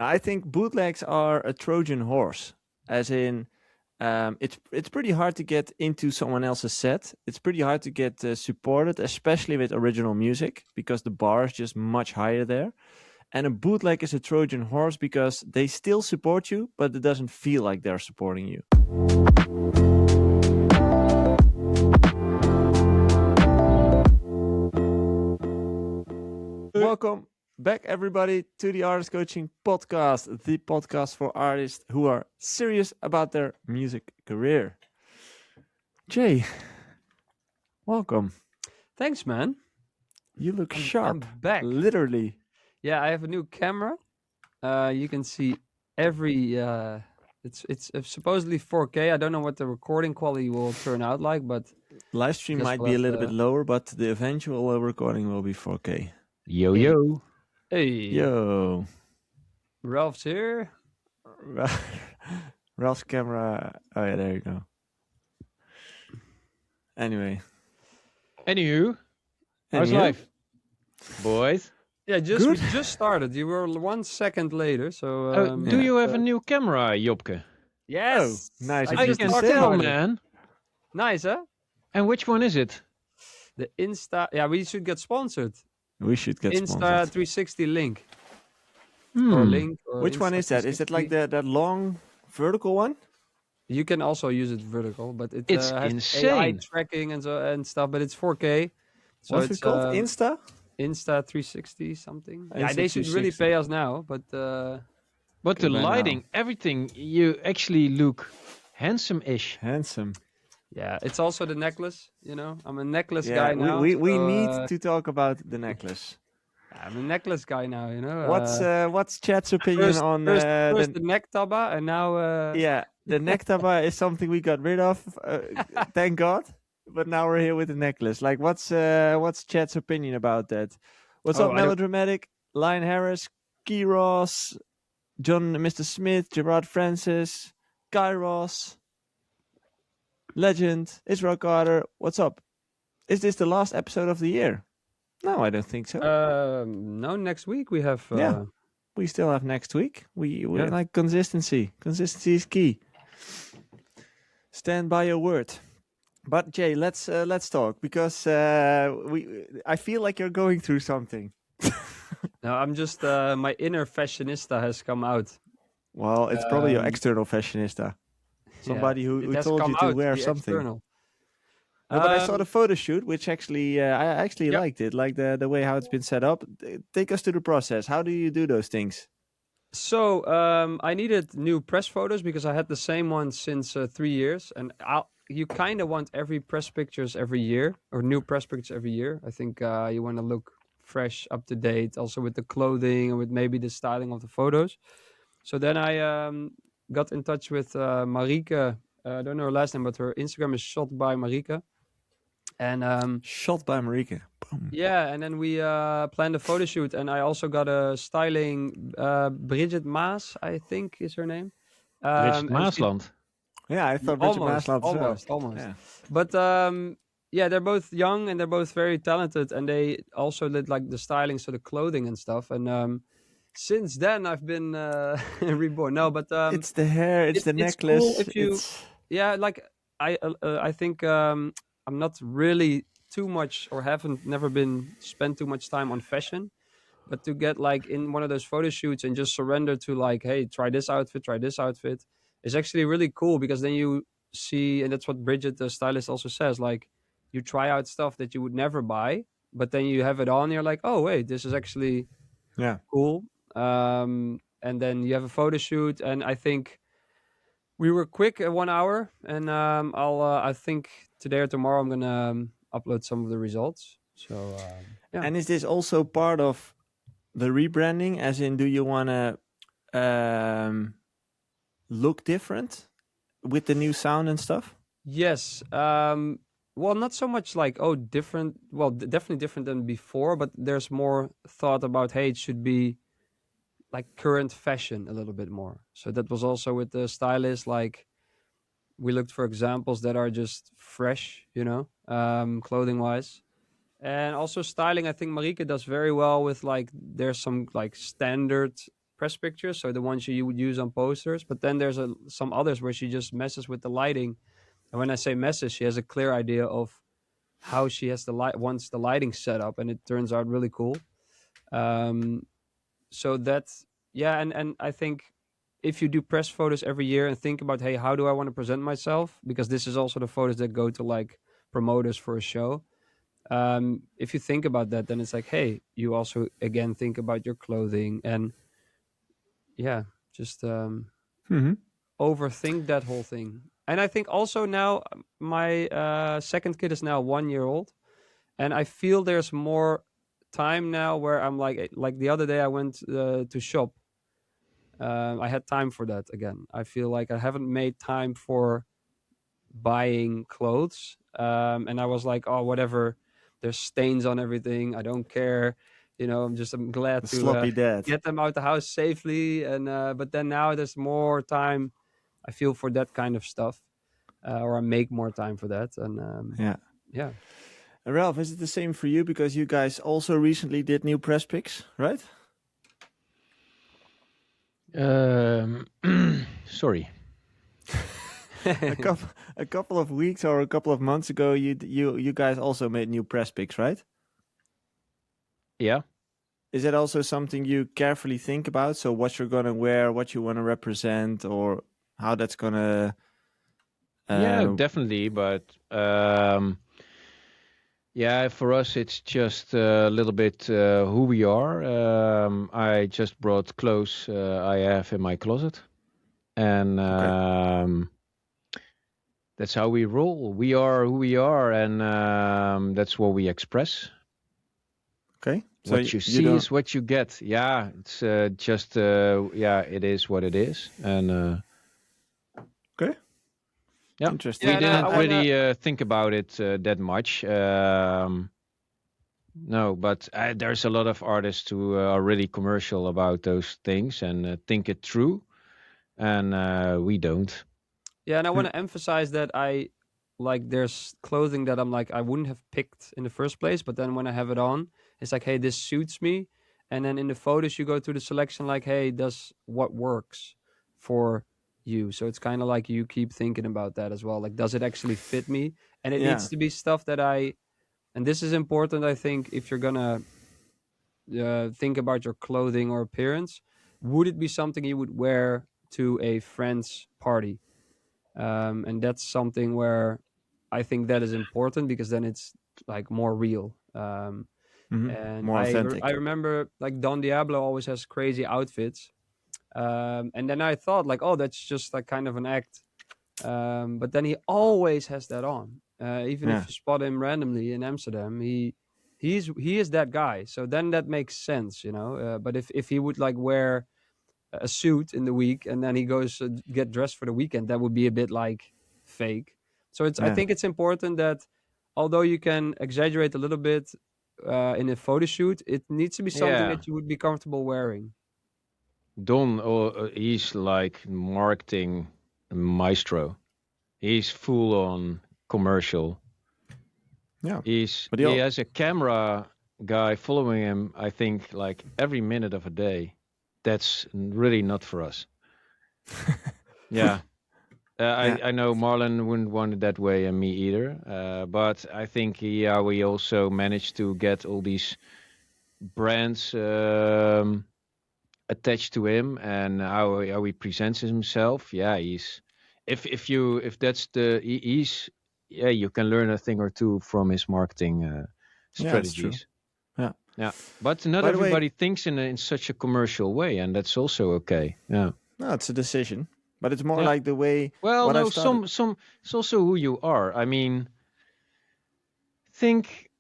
I think bootlegs are a Trojan horse, as in it's pretty hard to get into someone else's set. It's pretty hard to get supported, especially with original music, because the bar is just much higher there. And a bootleg is a Trojan horse because they still support you, but it doesn't feel like they're supporting you. Welcome back, everybody, to the Artist Coaching Podcast, the podcast for artists who are serious about their music career. Jay, welcome. Thanks, man. You look sharp. I'm back. Literally. Yeah, I have a new camera. You can see every. It's supposedly 4K. I don't know what the recording quality will turn out like, but live stream might be a little bit lower, but the eventual recording will be 4K. Yo, yo. Hey. Yo. Ralph's here. Ralph's camera. Oh, yeah, there you go. Anyway. Anywho, how's life, boys? Yeah, we just started. You were 1 second later, so. Do you have a new camera, Jobke? Yes. Oh, nice. I can tell, man. Nice, huh? And which one is it? The Insta. Yeah, we should get sponsored. We should get Insta sponsored. 360 link. Or link. Or which Insta one is that? Is it like that long vertical one? You can also use it vertical, but it's has insane. AI tracking and stuff. But it's 4K. So what's it called? Insta? Insta 360 something. Insta yeah, they should really pay us now, but. But the lighting, everything, you actually look handsome-ish. Handsome. Yeah, it's also the necklace. You know, I'm a necklace guy now. We need to talk about the necklace. I'm a necklace guy now. You know. What's Chad's opinion on first the neck taba, and now. Yeah, the neck taba is something we got rid of. Thank God. But now we're here with the necklace. Like, what's Chad's opinion about that? What's up, Melodramatic, Lion Harris, Keyros, John, Mr. Smith, Gerard Francis, Kairos, Legend, Israel Carter. What's up? Is this the last episode of the year? No, I don't think so. No, next week we have. We still have next week. We like consistency. Consistency is key. Stand by your word. But Jay, let's talk because I feel like you're going through something. No, I'm just my inner fashionista has come out. Well, it's probably your external fashionista. Somebody who told you to wear something. External. No, but I saw the photo shoot, which actually I actually liked it, like the way how it's been set up. Take us to the process. How do you do those things? So I needed new press photos because I had the same one since 3 years, and you kind of want every press pictures every year or new press pictures every year. I think you want to look fresh, up to date, also with the clothing and with maybe the styling of the photos. So then I got in touch with Marieke. I don't know her last name, but her Instagram is shot by Marieke. And shot by Marieke. Boom. Yeah, and then we planned a photo shoot, and I also got a styling Bridget Maas, I think is her name. Bridget Maasland. Yeah, I thought Bridget Maasland. Almost. Yeah. But yeah, they're both young and they're both very talented, and they also did like the styling, so the clothing and stuff. And since then, I've been reborn. No, but it's the hair, it's the necklace. Cool if you, yeah, like I think I'm not really too much or never been spent too much time on fashion, but to get like in one of those photo shoots and just surrender to like, hey, try this outfit is actually really cool, because then you see, and that's what Bridget, the stylist, also says, like you try out stuff that you would never buy, but then you have it on, and you're like, oh wait, this is actually cool. And then you have a photo shoot, and I think we were quick at 1 hour, and I think today or tomorrow I'm gonna upload some of the results. So yeah. And is this also part of the rebranding? As in, do you want to look different with the new sound and stuff? Yes. Well, not so much like different. Well, definitely different than before, but there's more thought about, hey, it should be like current fashion a little bit more. So that was also with the stylist, like we looked for examples that are just fresh, you know, clothing wise. And also styling, I think Marieke does very well with like, there's some like standard press pictures, so the ones you would use on posters. But then there's some others where she just messes with the lighting. And when I say messes, she has a clear idea of how she has wants the lighting set up, and it turns out really cool. So that's, yeah, and I think if you do press photos every year and think about, hey, how do I want to present myself, because this is also the photos that go to like promoters for a show. If you think about that, then it's like, hey, you also again think about your clothing, and yeah, just overthink that whole thing. And I think also now my second kid is now 1 year old, and I feel there's more time now where I'm like the other day I went to shop. I had time for that again. I feel like I haven't made time for buying clothes, and I was like, oh, whatever. There's stains on everything. I don't care. I'm glad to Sloppy dad. get them out the house safely. And but then now there's more time, I feel, for that kind of stuff, or I make more time for that. And yeah. Ralph, is it the same for you? Because you guys also recently did new press pics, right? Sorry. a couple of weeks or a couple of months ago, you guys also made new press pics, right? Yeah. Is it also something you carefully think about? So what you're gonna wear, what you want to represent, or how that's gonna? Yeah, definitely. But yeah, for us, it's just a little bit who we are. I just brought clothes I have in my closet, and that's how we roll. We are who we are, and that's what we express. Okay. So What you see is what you get. Yeah, it's just it is what it is, and okay. yeah, Interesting. we didn't really think about it that much. No, but there's a lot of artists who are really commercial about those things and think it through, and we don't. Yeah, and I want to emphasize that there's clothing that I'm like I wouldn't have picked in the first place, but then when I have it on, it's like, hey, this suits me. And then in the photos you go through the selection like, hey, does what works for you? So it's kind of like you keep thinking about that as well. Like, does it actually fit me? And it needs to be stuff that and this is important, I think, if you're gonna think about your clothing or appearance. Would it be something you would wear to a friend's party? And that's something where I think that is important, because then it's like more real. And more authentic. I remember like Don Diablo always has crazy outfits. And then I thought like, oh, that's just like kind of an act. But then he always has that on. Even if you spot him randomly in Amsterdam, he is that guy. So then that makes sense, but if he would like wear a suit in the week and then he goes to get dressed for the weekend, that would be a bit like fake. So I think it's important that although you can exaggerate a little bit in a photo shoot, it needs to be something that you would be comfortable wearing. Don, he's like marketing maestro. He's full on commercial. Yeah, he has a camera guy following him, I think, like every minute of a day. That's really not for us. Yeah. I know Marlon wouldn't want it that way, and me either. But I think we also managed to get all these brands attached to him, and how he presents himself. Yeah, he's if that's he's you can learn a thing or two from his marketing strategies. Yeah, but not everybody thinks in such a commercial way, and that's also okay. Yeah, no, it's a decision, but it's more like the way. Well, no, some it's also who you are. I mean, think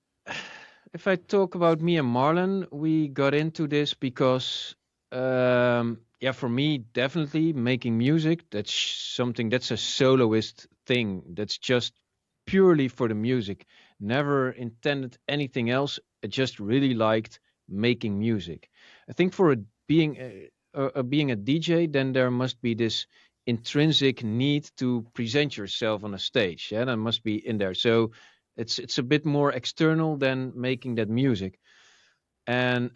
if I talk about me and Marlon, we got into this because, for me, definitely making music. That's something that's a soloist thing. That's just purely for the music. Never intended anything else. I just really liked making music. I think for being a DJ, then there must be this intrinsic need to present yourself on a stage. Yeah, that must be in there. So it's a bit more external than making that music. And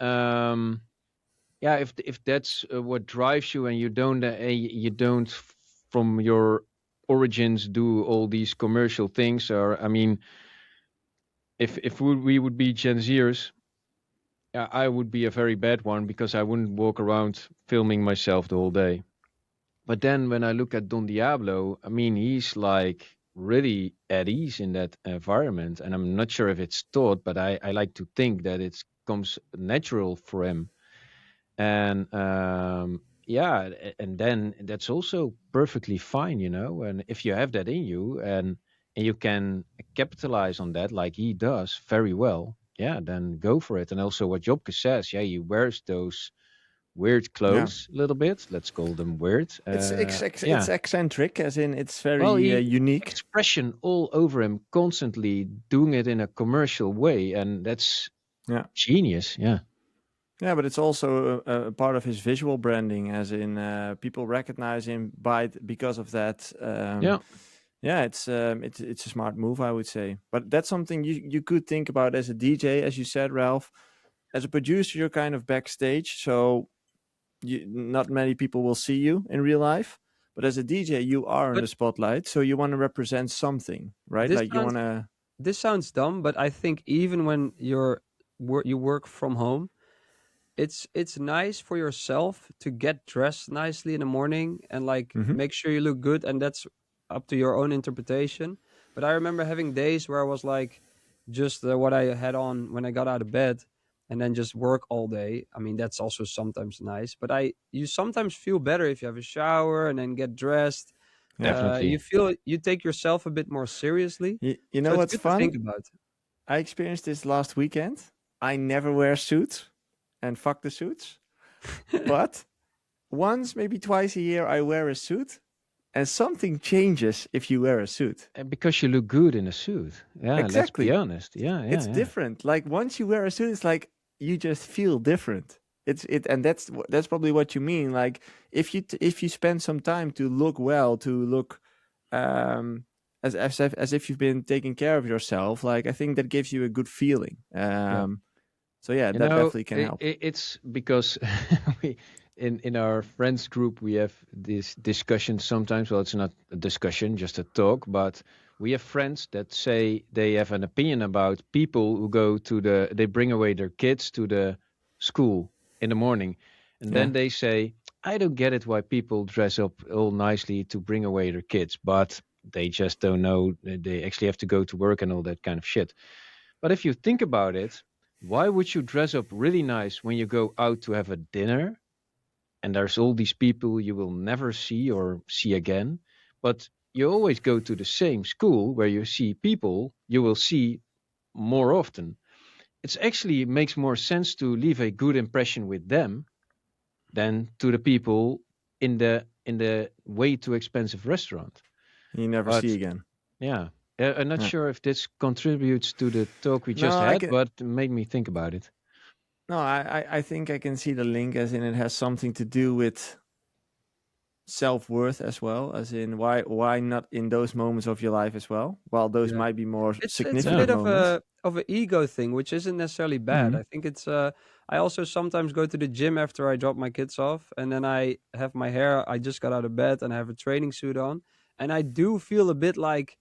yeah, if that's what drives you, and you don't from your origins do all these commercial things, or I mean, if we would be Gen Zers, I would be a very bad one because I wouldn't walk around filming myself the whole day. But then when I look at Don Diablo, I mean, he's like really at ease in that environment. And I'm not sure if it's taught, but I like to think that it comes natural for him. And yeah, and then that's also perfectly fine, you know. And if you have that in you and you can capitalize on that like he does very well, yeah, then go for it. And also what Jobke says, yeah, he wears those weird Yeah. clothes a little bit. Let's call them weird. It's eccentric, as in it's very Well, he unique. expression all over him, constantly doing it in a commercial way, and that's Yeah. genius. Yeah, Yeah, but it's also a part of his visual branding, as in people recognize him because of that. yeah, Yeah, it's a smart move, I would say. But that's something you could think about as a DJ, as you said, Ralph. As a producer, you're kind of backstage, so not many people will see you in real life. But as a DJ, you are in But the spotlight, so you want to represent something, right? this Like you want sounds to. this sounds dumb, but I think even when you work from home, it's nice for yourself to get dressed nicely in the morning and like Mhm. make sure you look good, and that's up to your own interpretation. But I remember having days where I was like just what I had on when I got out of bed and then just work all day. I mean, that's also sometimes nice, but I you sometimes feel better if you have a shower and then get dressed. Yeah. You definitely. feel you take yourself a bit more seriously, You so know it's what's good to think fun? about. I experienced this last weekend. I never wear suits, and fuck the suits. But once, maybe twice a year, I wear a suit, and something changes if you wear a suit. And because you look good in a suit. Yeah, let's be Exactly. honest. Yeah, yeah, It's yeah. different. Like once you wear a suit, it's like you just feel different. And that's probably what you mean. Like if you spend some time to look well, to look um as if you've been taking care of yourself, like I think that gives you a good feeling. Yeah. So yeah, You that know, definitely can help. it's because we in our friends group we have this discussion sometimes. Well, it's not a discussion, just a talk, but we have friends that say they have an opinion about people who they bring away their kids to the school in the morning, and Yeah. then they say, I don't get it why people dress up all nicely to bring away their kids, but they just don't know they actually have to go to work and all that kind of shit. But if you think about it, why would you dress up really nice when you go out to have a dinner and there's all these people you will never see or see again? But you always go to the same school where you see people you will see more often. It actually makes more sense to leave a good impression with them than to the people in the way too expensive restaurant. You never see But again. yeah, I'm not Yeah. sure if this contributes to the talk we No, just I had, can. but it made me think about it. No, I think I can see the link, as in it has something to do with self-worth as well, as in why not in those moments of your life as well, while those Yeah. might be more It's a Yeah. significant bit of moments. a ego thing, which isn't necessarily bad. Mhm. I think it's I also sometimes go to the gym after I drop my kids off, and then I have my hair. I just got out of bed and I have a training suit on, and I do feel a bit like,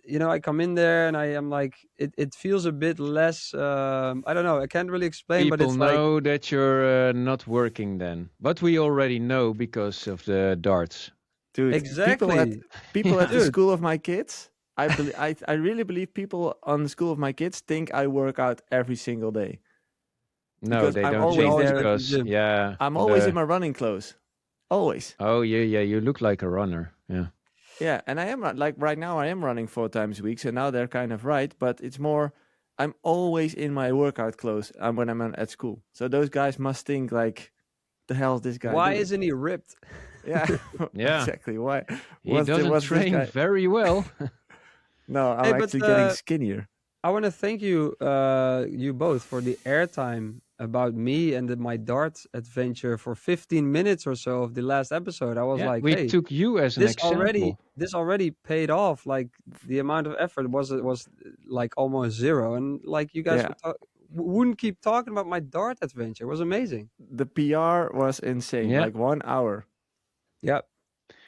I come in there and I am like it feels a bit less. I don't know. I can't really explain, but People it's like know that you're not working then, but we already know because of the darts. Dude, exactly, people at Yeah. the dude. school of my kids, I really believe people on the school of my kids think I work out every single day, No, because they I'm don't You always think always there. go to the because gym. yeah, I'm always in my running clothes. Always. oh yeah, yeah, you look like a runner. Yeah. Yeah, and I am like right now I am running 4 times a week, so now they're kind of right, but it's more I'm always in my workout clothes when I'm at school. So those guys must think like, the hell is this guy Why doing? isn't he ripped? Yeah, Yeah. exactly. Why? He doesn't What's this train guy? very well. No, I'm Hey, but actually getting skinnier. I want to thank you, you both, for the airtime about me and my dart adventure for 15 minutes or so of the last episode. I was Yeah, like, we hey, took you as an example. this already paid off. Like the amount of effort was like almost zero, and like you guys Yeah, were wouldn't keep talking about my dart adventure. It was amazing. The PR was insane. Yeah. Like 1 hour. Yeah,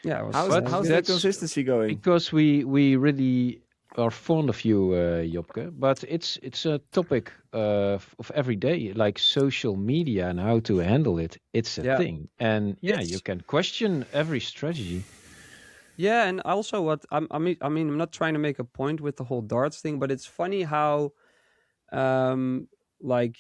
yeah. It was, How's But it was how's good. the that's consistency going? because we really are fond of you, Jobke. But it's a topic of every day, like social media and how to handle it. It's a Yeah. thing, and yeah, you It's can question every strategy. yeah, and also what I mean, I'm not trying to make a point with the whole darts thing, but it's funny how like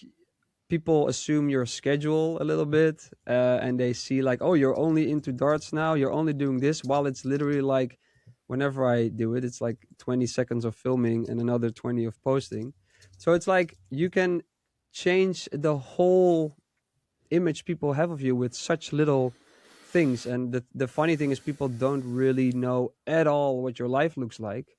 people assume your schedule a little bit, and they see like, oh, you're only into darts now, you're only doing this, while it's literally like whenever I do it, it's like 20 seconds of filming and another 20 of posting. So it's like you can change the whole image people have of you with such little things. And the funny thing is people don't really know at all what your life looks like,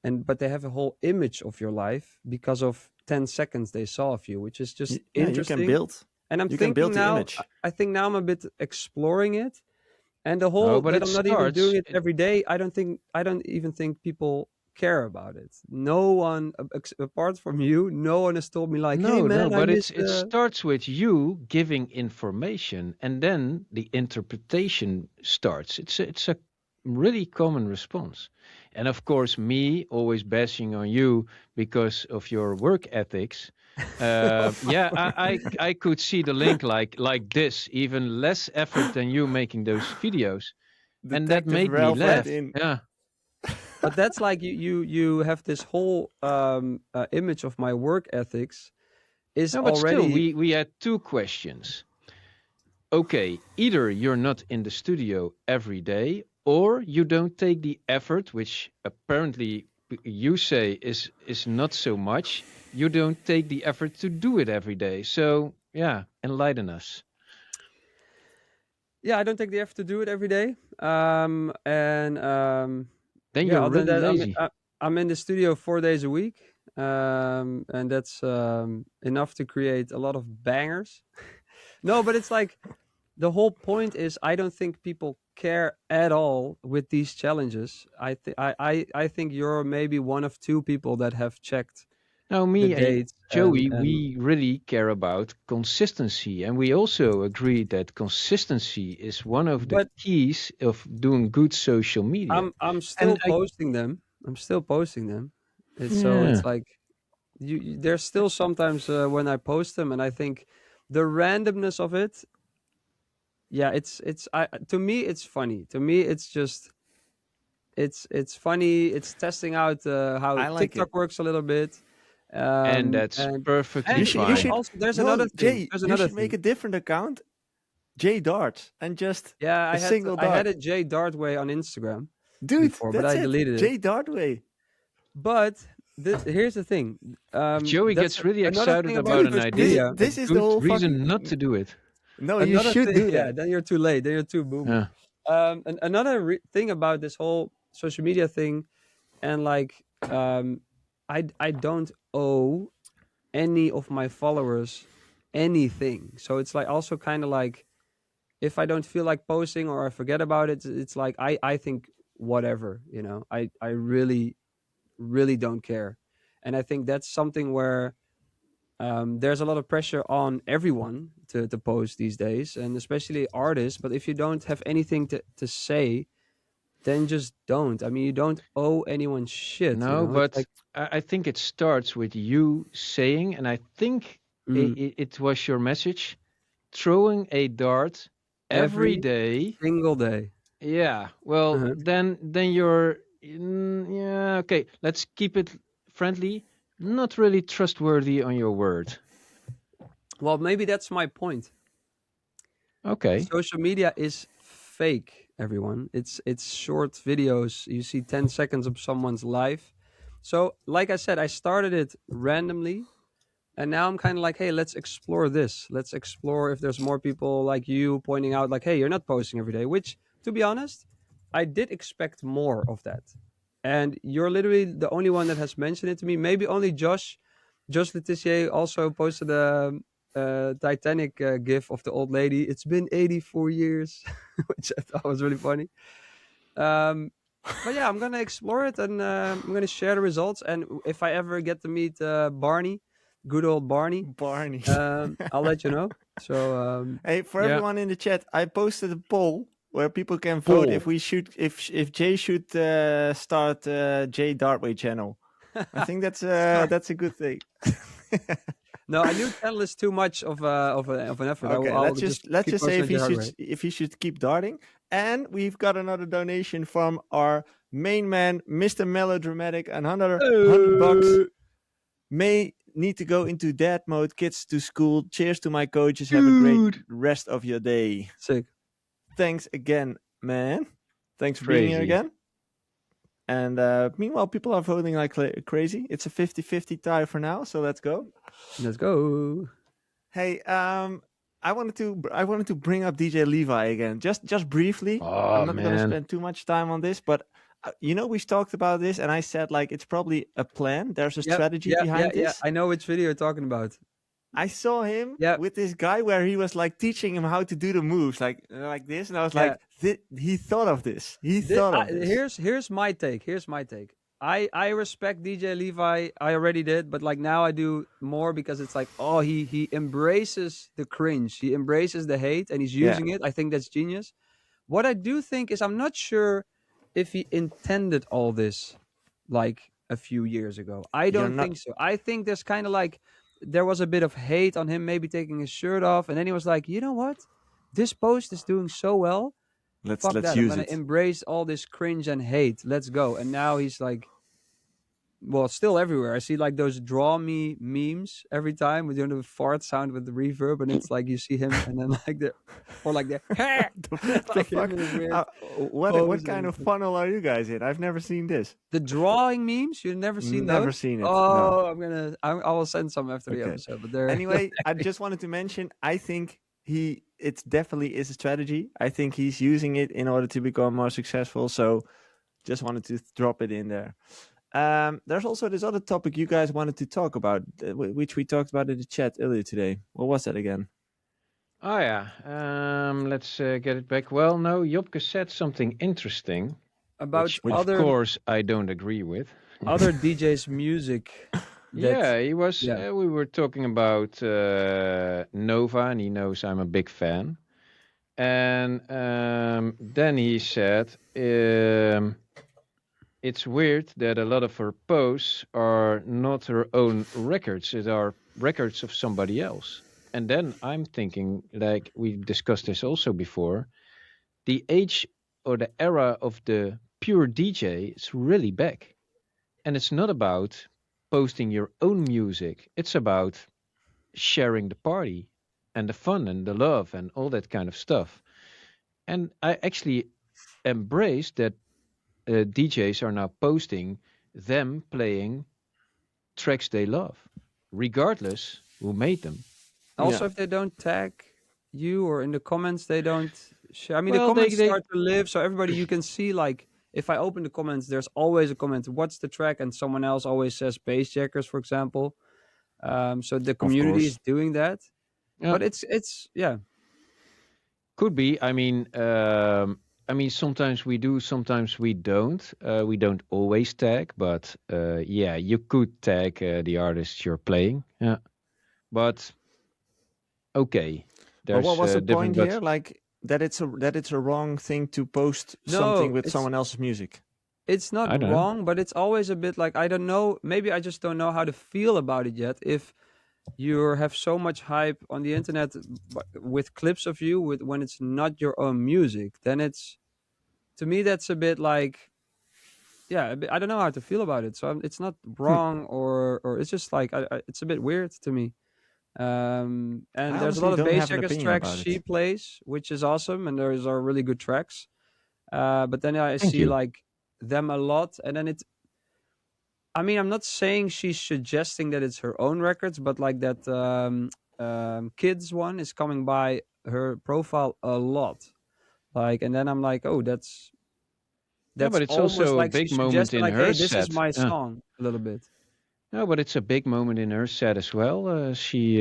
and but they have a whole image of your life because of 10 seconds they saw of you, which is just Yeah, you interesting. can build. And I'm You can thinking build the now, image. I think now I'm a bit exploring it, and the No, whole but that it I'm not even doing starts. it every day. I don't even think people care about it. No one, apart from you, no one has told me like, hey No, man, I but missed. it starts with you giving information, and then the interpretation starts. It's a really common response, and of course, me always bashing on you because of your work ethics. Yeah, I could see the link like this, even less effort than you making those videos, and that Detective made me Ralph laugh. went in. Yeah. But that's like you have this whole image of my work ethics is No, but still, already. we had two questions. Okay, either you're not in the studio every day, or you don't take the effort, which apparently you say is not so much. You don't take the effort to do it every day. So yeah, enlighten us. Yeah, I don't take the effort to do it every day. And Then yeah, you're other than really that, lazy. I'm in the studio 4 days a week, and that's enough to create a lot of bangers. No, but it's like the whole point is I don't think people care at all with these challenges. I think you're maybe one of two people that have checked Now, the me and dates Joey, and we really care about consistency, and we also agree that consistency is one of the but keys of doing good social media. I'm And still posting them. I'm still posting them. It's so yeah. it's like there's still sometimes when I post them and I think the randomness of it, yeah, it's to me it's funny. To me it's just it's funny. It's testing out how I like it. TikTok works a little bit. And Um that's and perfectly You and should. You fine. should. also there's No, another thing. Jay. There's You another should make thing. a different account, Jay Darts, and just Yeah, a single I had dart. a Jay Hardway on Instagram Dude, before, but that's I it. deleted it. Jay Dartway. But here's the thing. Joey That's gets really another excited thing about about Dude, an social this idea. media. A this is the good whole reason not to fucking. do it. No, you Another should thing, do yeah. that. Then you're too late. Then you're too boomer. Yeah. And another thing about this whole social media thing, and like, I don't owe any of my followers anything. So it's like also kind of like if I don't feel like posting or I forget about it, it's like I think whatever, I really don't care. And I think that's something where there's a lot of pressure on everyone to post these days, and especially artists. But if you don't have anything to say, then just don't. I mean, you don't owe anyone shit. No, It's but like, I think it starts with you saying, and I think mm, it was your message, throwing a dart every every day. single day. Yeah. Well, Uh-huh. then you're yeah, okay. Let's keep it friendly. Not really trustworthy on your word. Well, maybe that's my point. Okay. Social media is fake, everyone. It's short videos. You see 10 seconds of someone's life. So, like I said, I started it randomly. And now I'm kind of like, hey, let's explore this. Let's explore if there's more people like you pointing out, like, hey, you're not posting every day, which, to be honest, I did expect more of that. And you're literally the only one that has mentioned it to me. Maybe only Josh Letizier also posted a Titanic gif of the old lady. It's been 84 years, which I thought was really funny. Um, but yeah, I'm gonna explore it and I'm gonna share the results. And if I ever get to meet Barney, good old Barney. Barney. I'll let you know. So Hey, for Yeah. everyone in the chat, I posted a poll where people can vote if we should, if Jay should start Jay Hardway channel. I think that's a good thing. no, a new channel is too much of an effort. Okay, I will let's just keep say posting Jay Hardway. if he should keep darting. And we've got another donation from our main man, Mr. Melodramatic, another $100. May need to go into dad mode. Kids to school. Cheers to my coaches. Have a great rest of your day. Sick. Thanks again, man. Thanks for being here Crazy. again. And meanwhile, people are voting like crazy. It's a 50-50 tie for now, so let's go. Let's go. Hey, I wanted to bring up DJ Levi again, just briefly. Oh, I'm not going to man. spend too much time on this, but we've talked about this, and I said like it's probably a plan. There's a strategy behind this. I know which video you're talking about. I saw him with this guy where he was like teaching him how to do the moves like this, and I was like, he thought of this. Here's my take. I respect DJ Levi. I already did, but like now I do more because it's like, oh, he embraces the cringe. He embraces the hate and he's using it. I think that's genius. What I do think is I'm not sure if he intended all this like a few years ago. I don't think so. I think there's kind of like there was a bit of hate on him maybe taking his shirt off, and then he was like, you know what? This post is doing so well. Let's I'm use gonna embrace all this cringe and hate. Let's go. And now he's like, well, it's still everywhere. I see like those draw me memes every time with the fart sound with the reverb, and it's like you see him, and then like the the fuck? What kind of funnel are you guys in? I've never seen this. The drawing memes? You've never seen those? Never seen it. Oh, no. I will send some after the episode. But they're anyway, I just wanted to mention. I think it definitely is a strategy. I think he's using it in order to become more successful. So, just wanted to drop it in there. There's also this other topic you guys wanted to talk about, which we talked about in the chat earlier today. What was that again? Oh yeah, let's get it back. Well, no, Jobke said something interesting about which other, of course, I don't agree with. Other DJs' music. Yeah, he was. We were talking about Nova, and he knows I'm a big fan. And then he said, it's weird that a lot of her posts are not her own records; it are records of somebody else. And then I'm thinking, like we discussed this also before, the age or the era of the pure DJ is really back. And it's not about posting your own music. It's about sharing the party and the fun and the love and all that kind of stuff. And I actually embrace that DJs are now posting them playing tracks they love, regardless who made them. Also, if they don't tag you or in the comments, they don't share. I mean, the comments start to live, so everybody, you can see, like, if I open the comments, there's always a comment, what's the track? And someone else always says Bassjackers, for example. So the community is doing that. Yeah. But it's could be. I mean, sometimes we do, sometimes we don't. We don't always tag, but you could tag the artist you're playing. Yeah, but okay. But what was the point here? Like that it's a wrong thing to post something with someone else's music. It's not wrong, but it's always a bit like, I don't know. Maybe I just don't know how to feel about it yet. If you have so much hype on the internet with clips of you when it's not your own music, then it's, to me, that's a bit like, I don't know how to feel about it. So it's not wrong or it's just like, it's a bit weird to me. And there's a lot of Bassjackers tracks she plays, which is awesome, and those are really good tracks. But then I see like them a lot, and then I'm not saying she's suggesting that it's her own records, but like that kids one is coming by her profile a lot. Like, and then I'm like, oh, that's but it's also like a big moment in like, her hey, set. This is my song, a little bit. No, but it's a big moment in her set as well. She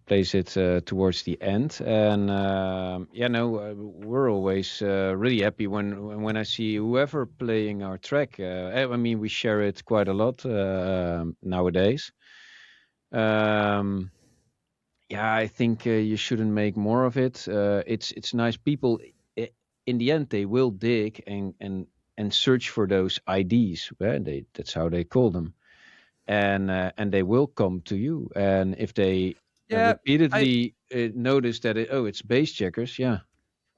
plays it towards the end, and we're always really happy when I see whoever playing our track. We share it quite a lot nowadays, I think you shouldn't make more of it. It's nice. People, in the end, they will dig and search for those IDs. That's how they call them, and they will come to you. And if they Yeah, repeatedly notice that it's Bassjackers, yeah.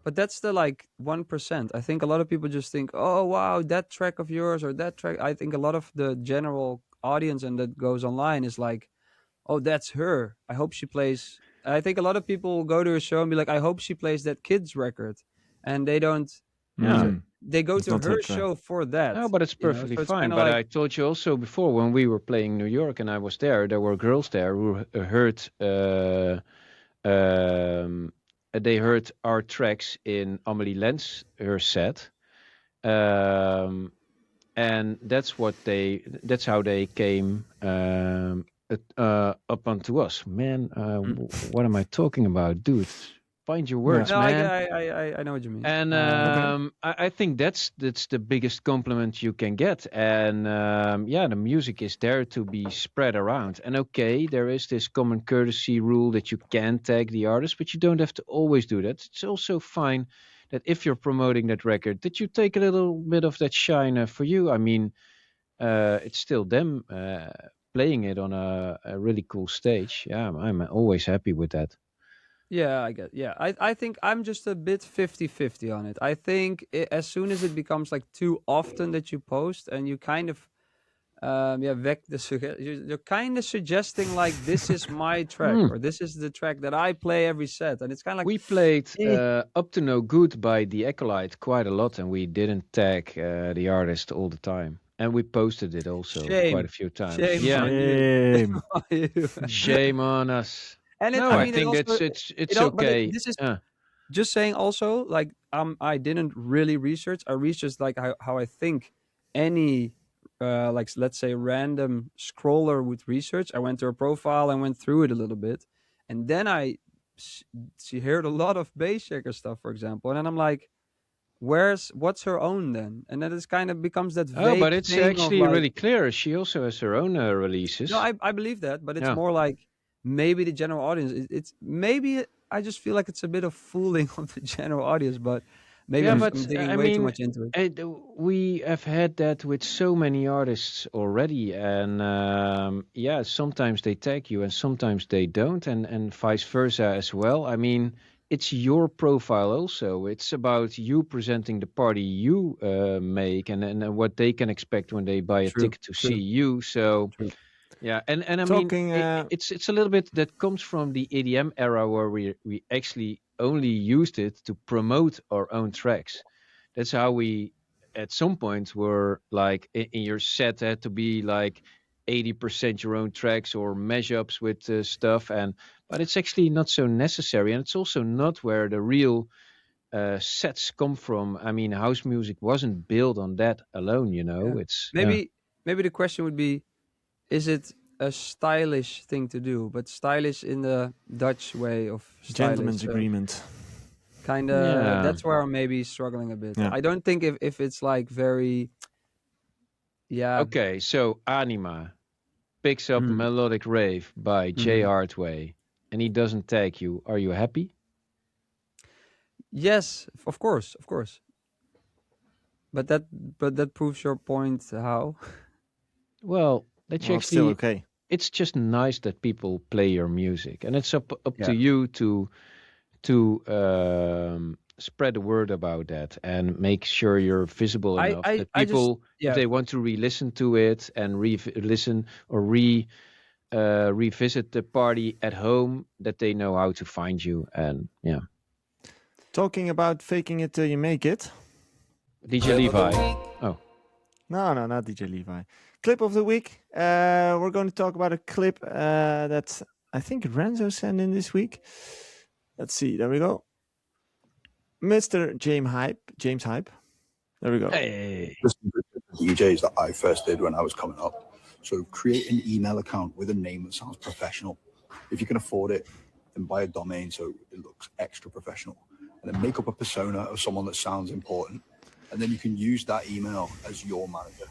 but that's the like 1%. I think a lot of people just think, oh wow, that track of yours or that track. I think a lot of the general audience and that goes online is like, oh, that's her. I hope she plays. I think a lot of people will go to a show and be like, I hope she plays that kid's record, and they don't. Yeah. They go It's to not her that, show for that. No, but it's perfectly So it's fine. kind of But like, I told you also before when we were playing New York and I was there were girls there who heard they heard our tracks in Amelie Lenz her set, and that's how they came up onto us. Man, what am I talking about, dude? Find your words, no, man. I know what you mean. And I think that's the biggest compliment you can get. And the music is there to be spread around. And okay, there is this common courtesy rule that you can tag the artist, but you don't have to always do that. It's also fine that if you're promoting that record, that you take a little bit of that shine for you. I mean, it's still them playing it on a really cool stage. Yeah, I'm always happy with that. Yeah, I get. Yeah, I think I'm just a bit 50-50 on it. I think as soon as it becomes like too often that you post and you kind of you're kind of suggesting like this is my track or this is the track that I play every set, and it's kind of like We played eh. Up to No Good by The Acolyte quite a lot, and we didn't tag the artist all the time. And we posted it also quite a few times. Shame Yeah, on you. Shame. On you. shame on us. And it, No, I I mean, think it also, it's okay. this is just saying also like I didn't really research. I researched like how I think any like let's say random scroller would research. I went to her profile and went through it a little bit, and then she heard a lot of Bassjacker stuff, for example, and then I'm like, what's her own then? And then it kind of becomes that vague But it's thing of actually like, really clear. She also has her own releases. no, I believe that, but it's Yeah. more like maybe the general audience. It's maybe I just feel like it's a bit of fooling of the general audience, but maybe I'm digging I way too mean, much into it. we have had that with so many artists already, and sometimes they tag you and sometimes they don't, and vice versa as well. I mean, it's your profile also. It's about you presenting the party you make, and what they can expect when they buy a ticket to see you. So. True. Yeah, and I Talking, mean, it's a little bit that comes from the EDM era where we actually only used it to promote our own tracks. That's how we, at some point, were like in your set had to be like 80% your own tracks or mashups with stuff, but it's actually not so necessary, and it's also not where the real sets come from. I mean, house music wasn't built on that alone. Yeah. It's Maybe the question would be, is it a stylish thing to do, but stylish in the Dutch way of stylish? Gentleman's So agreement. kind of, Yeah. that's where I'm maybe struggling a bit. Yeah. I don't think if it's like very, yeah. Okay, so Anima picks up Melodic Rave by Jay Hardway, and he doesn't tag you. Are you happy? Yes, of course, of course. But that proves your point. How? Well, that's Well, it's still actually okay. it's just nice that people play your music, and it's up Yeah. to you to spread the word about that and make sure you're visible enough that I just people, yeah. if they want to re-listen to it and listen or revisit the party at home, that they know how to find you. And yeah, Talking about faking it till you make it. DJ Levi. Oh, No, not DJ Levi. Clip of the week. We're going to talk about a clip that I think Renzo sent in this week. Let's see. There we go. Mr. James Hype. There we go. hey. Listen to the DJs that I first did when I was coming up. So create an email account with a name that sounds professional. If you can afford it, then buy a domain so it looks extra professional. And then make up a persona of someone that sounds important. And then you can use that email as your manager.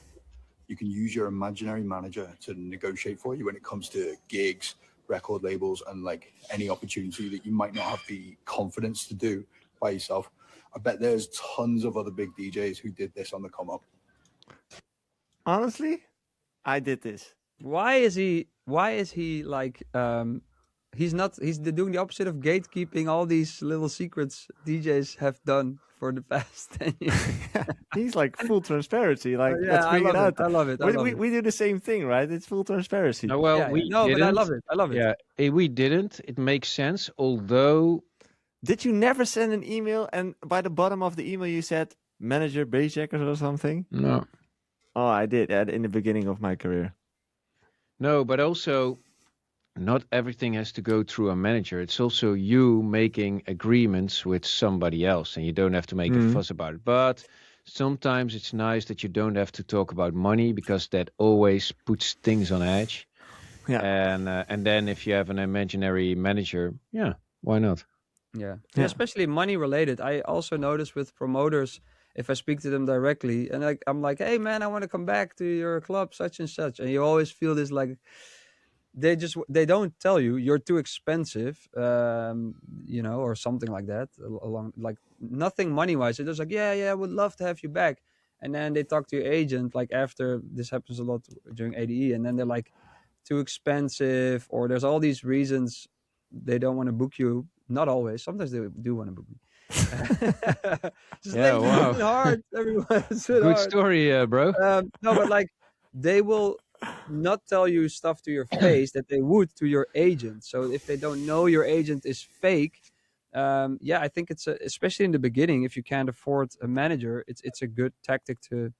You can use your imaginary manager to negotiate for you when it comes to gigs, record labels, and like any opportunity that you might not have the confidence to do by yourself. I bet there's tons of other big DJs who did this on the come up. Honestly, I did this. Why is he like he's doing the opposite of gatekeeping all these little secrets DJs have done for the past 10 years. He's like full transparency. Like, Yeah, let's I bring it love out. it. I love it. I love it. we do the same thing, right? It's full transparency. No, well, Yeah, we yeah. No, didn't. but I love it. I love it. Yeah, we didn't. It makes sense. Although, Did you never send an email and by the bottom of the email you said manager Bassjackers or something? no, Oh, I did in the beginning of my career. no, but also, not everything has to go through a manager. It's also you making agreements with somebody else, and you don't have to make a fuss about it. But sometimes it's nice that you don't have to talk about money, because that always puts things on edge. Yeah. And then if you have an imaginary manager, yeah, why not? Yeah. Yeah. Especially money related. I also notice with promoters, if I speak to them directly and I'm like, hey man, I want to come back to your club, such and such. And you always feel this like, they don't tell you you're too expensive, or something like that, along like nothing money wise. They're just like, yeah, I would love to have you back. And then they talk to your agent, like after this happens a lot during ADE. And then they're like, too expensive, or there's all these reasons they don't want to book you. Not always. Sometimes they do want to book me. Just Yeah, lately, wow. it's been hard. Everyone, it's been Good hard. story, bro. No, but like they will not tell you stuff to your face that they would to your agent. So if they don't know your agent is fake, I think it's especially in the beginning, if you can't afford a manager, it's a good tactic to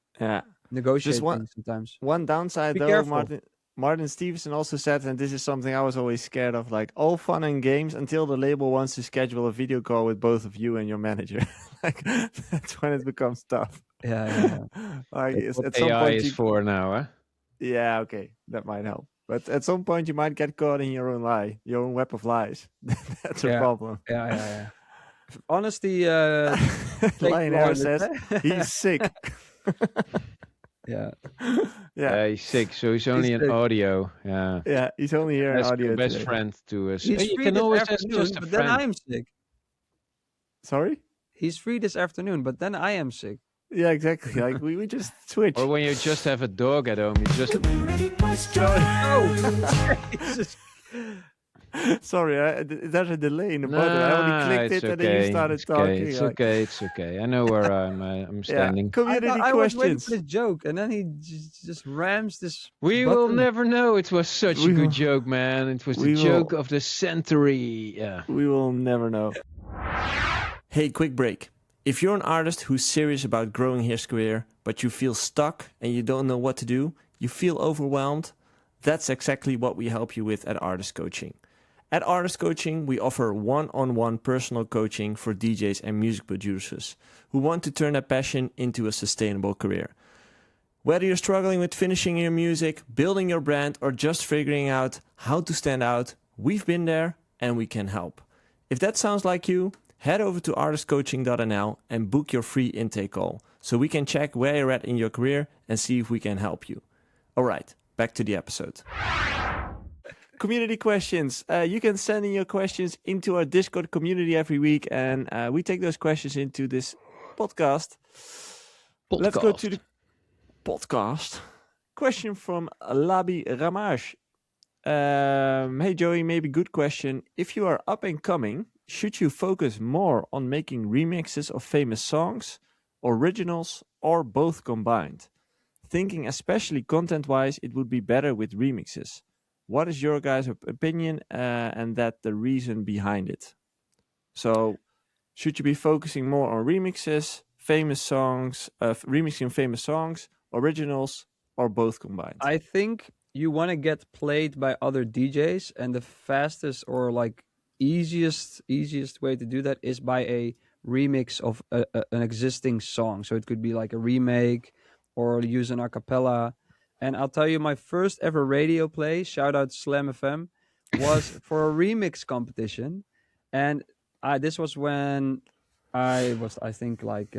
negotiate things sometimes. One downside Be though, careful. Martin Stevenson also said, and this is something I was always scared of, like all fun and games until the label wants to schedule a video call with both of you and your manager. Like that's when it becomes tough. Yeah. Like That's what at some AI point is for now, huh? Yeah, okay, that might help. But at some point you might get caught in your own lie, your own web of lies. That's a problem. Yeah. Honesty, Lionel says he's sick. Yeah. Yeah, He's sick, so he's only in sick. audio. Yeah. yeah, he's only here in Ask audio your best today. friend to He's you free can this always ask afternoon, just a but then friend. I am sick. Sorry? He's free this afternoon, but then I am sick. Yeah, exactly. Like we just switch. Or when you just have a dog at home, you just Oh, Jesus. Sorry, there's a delay in the button. I only clicked it's it and then you started It's talking. okay. It's like- okay. It's okay. I know where I'm standing. Community I was waiting questions. for this joke, and then he just rams this. We will button. never know. It was such a We good will- joke, man. It was the we joke will- of the century. Yeah. We will never know. Hey, quick break. If you're an artist who's serious about growing his career, but you feel stuck and you don't know what to do, you feel overwhelmed, that's exactly what we help you with at Artist Coaching. At Artist Coaching, we offer one-on-one personal coaching for DJs and music producers who want to turn their passion into a sustainable career. Whether you're struggling with finishing your music, building your brand, or just figuring out how to stand out, we've been there and we can help. If that sounds like you, head over to artistcoaching.nl and book your free intake call so we can check where you're at in your career and see if we can help you. All right, back to the episode. Community questions. You can send in your questions into our Discord community every week, and we take those questions into this podcast. Let's go to the podcast. Question from Labi Ramage. Hey Joey, maybe good question. If you are up and coming, should you focus more on making remixes of famous songs, originals, or both combined? Thinking especially content-wise, it would be better with remixes. What is your guys' opinion and that the reason behind it? So, should you be focusing more on remixes, famous songs, remixing famous songs, originals, or both combined? I think you want to get played by other DJs, and the fastest or like easiest way to do that is by a remix of an existing song. So it could be like a remake or use an a cappella. And I'll tell you, my first ever radio play, shout out Slam FM, was for a remix competition. And this was when I was, I think, like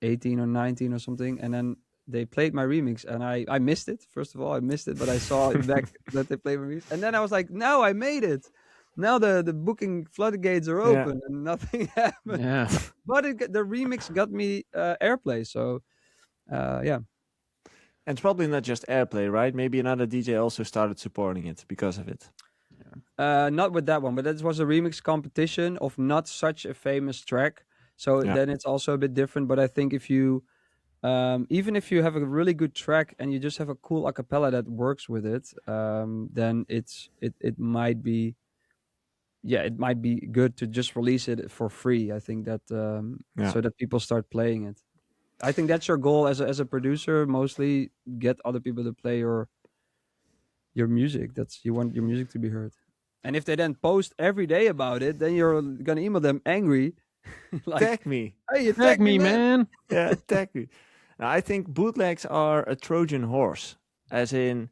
18 or 19 or something. And then they played my remix, and I missed it. First of all, I missed it, but I saw it back that they played my remix, and then I was like, "No, I made it! Now the booking floodgates are Yeah. open, and nothing happened." Yeah. But the remix got me airplay, so yeah. And it's probably not just airplay, right? Maybe another DJ also started supporting it because of it. Not with that one, but that was a remix competition of not such a famous track. So Yeah. then it's also a bit different. But I think if you, even if you have a really good track and you just have a cool acapella that works with it, then it might be, yeah, it might be good to just release it for free. I think that Yeah. so that people start playing it. I think that's your goal as a producer. Mostly get other people to play your music. That's you want your music to be heard. And if they then post every day about it, then you're gonna email them angry, like, Tag me. "Hey, you Tag tagged me, man. Yeah, tag me. Now, I think bootlegs are a Trojan horse, as in,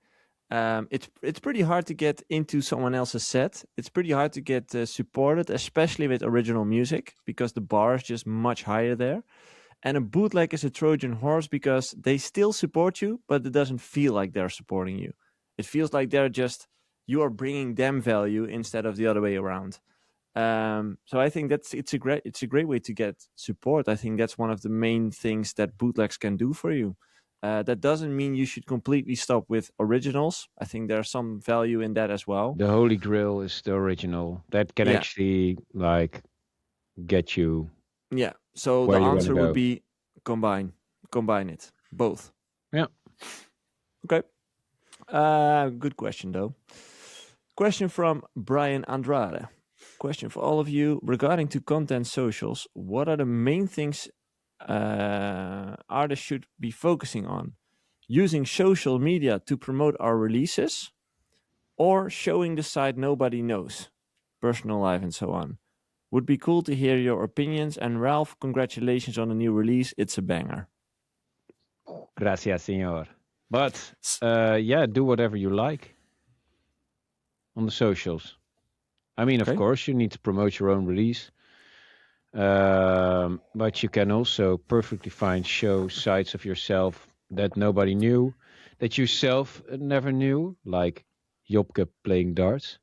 it's pretty hard to get into someone else's set. It's pretty hard to get supported, especially with original music, because the bar is just much higher there. And a bootleg is a Trojan horse because they still support you, but it doesn't feel like they're supporting you. It feels like you are bringing them value instead of the other way around. So I think it's a great way to get support. I think that's one of the main things that bootlegs can do for you. That doesn't mean you should completely stop with originals. I think there's some value in that as well. The holy grail is the original. That can Yeah. actually like get you. Yeah. So Where the you wanna answer go. would be combine it, both. Yeah. Okay. Good question though. Question from Brian Andrade. Question for all of you regarding to content socials. What are the main things artists should be focusing on? Using social media to promote our releases, or showing the side nobody knows, personal life and so on? Would be cool to hear your opinions. And Ralph, congratulations on the new release. It's a banger. Gracias, señor. But yeah, do whatever you like on the socials. I mean, of Okay. course, you need to promote your own release. But you can also perfectly fine show sides of yourself that nobody knew, that you self never knew, like Jobke playing darts.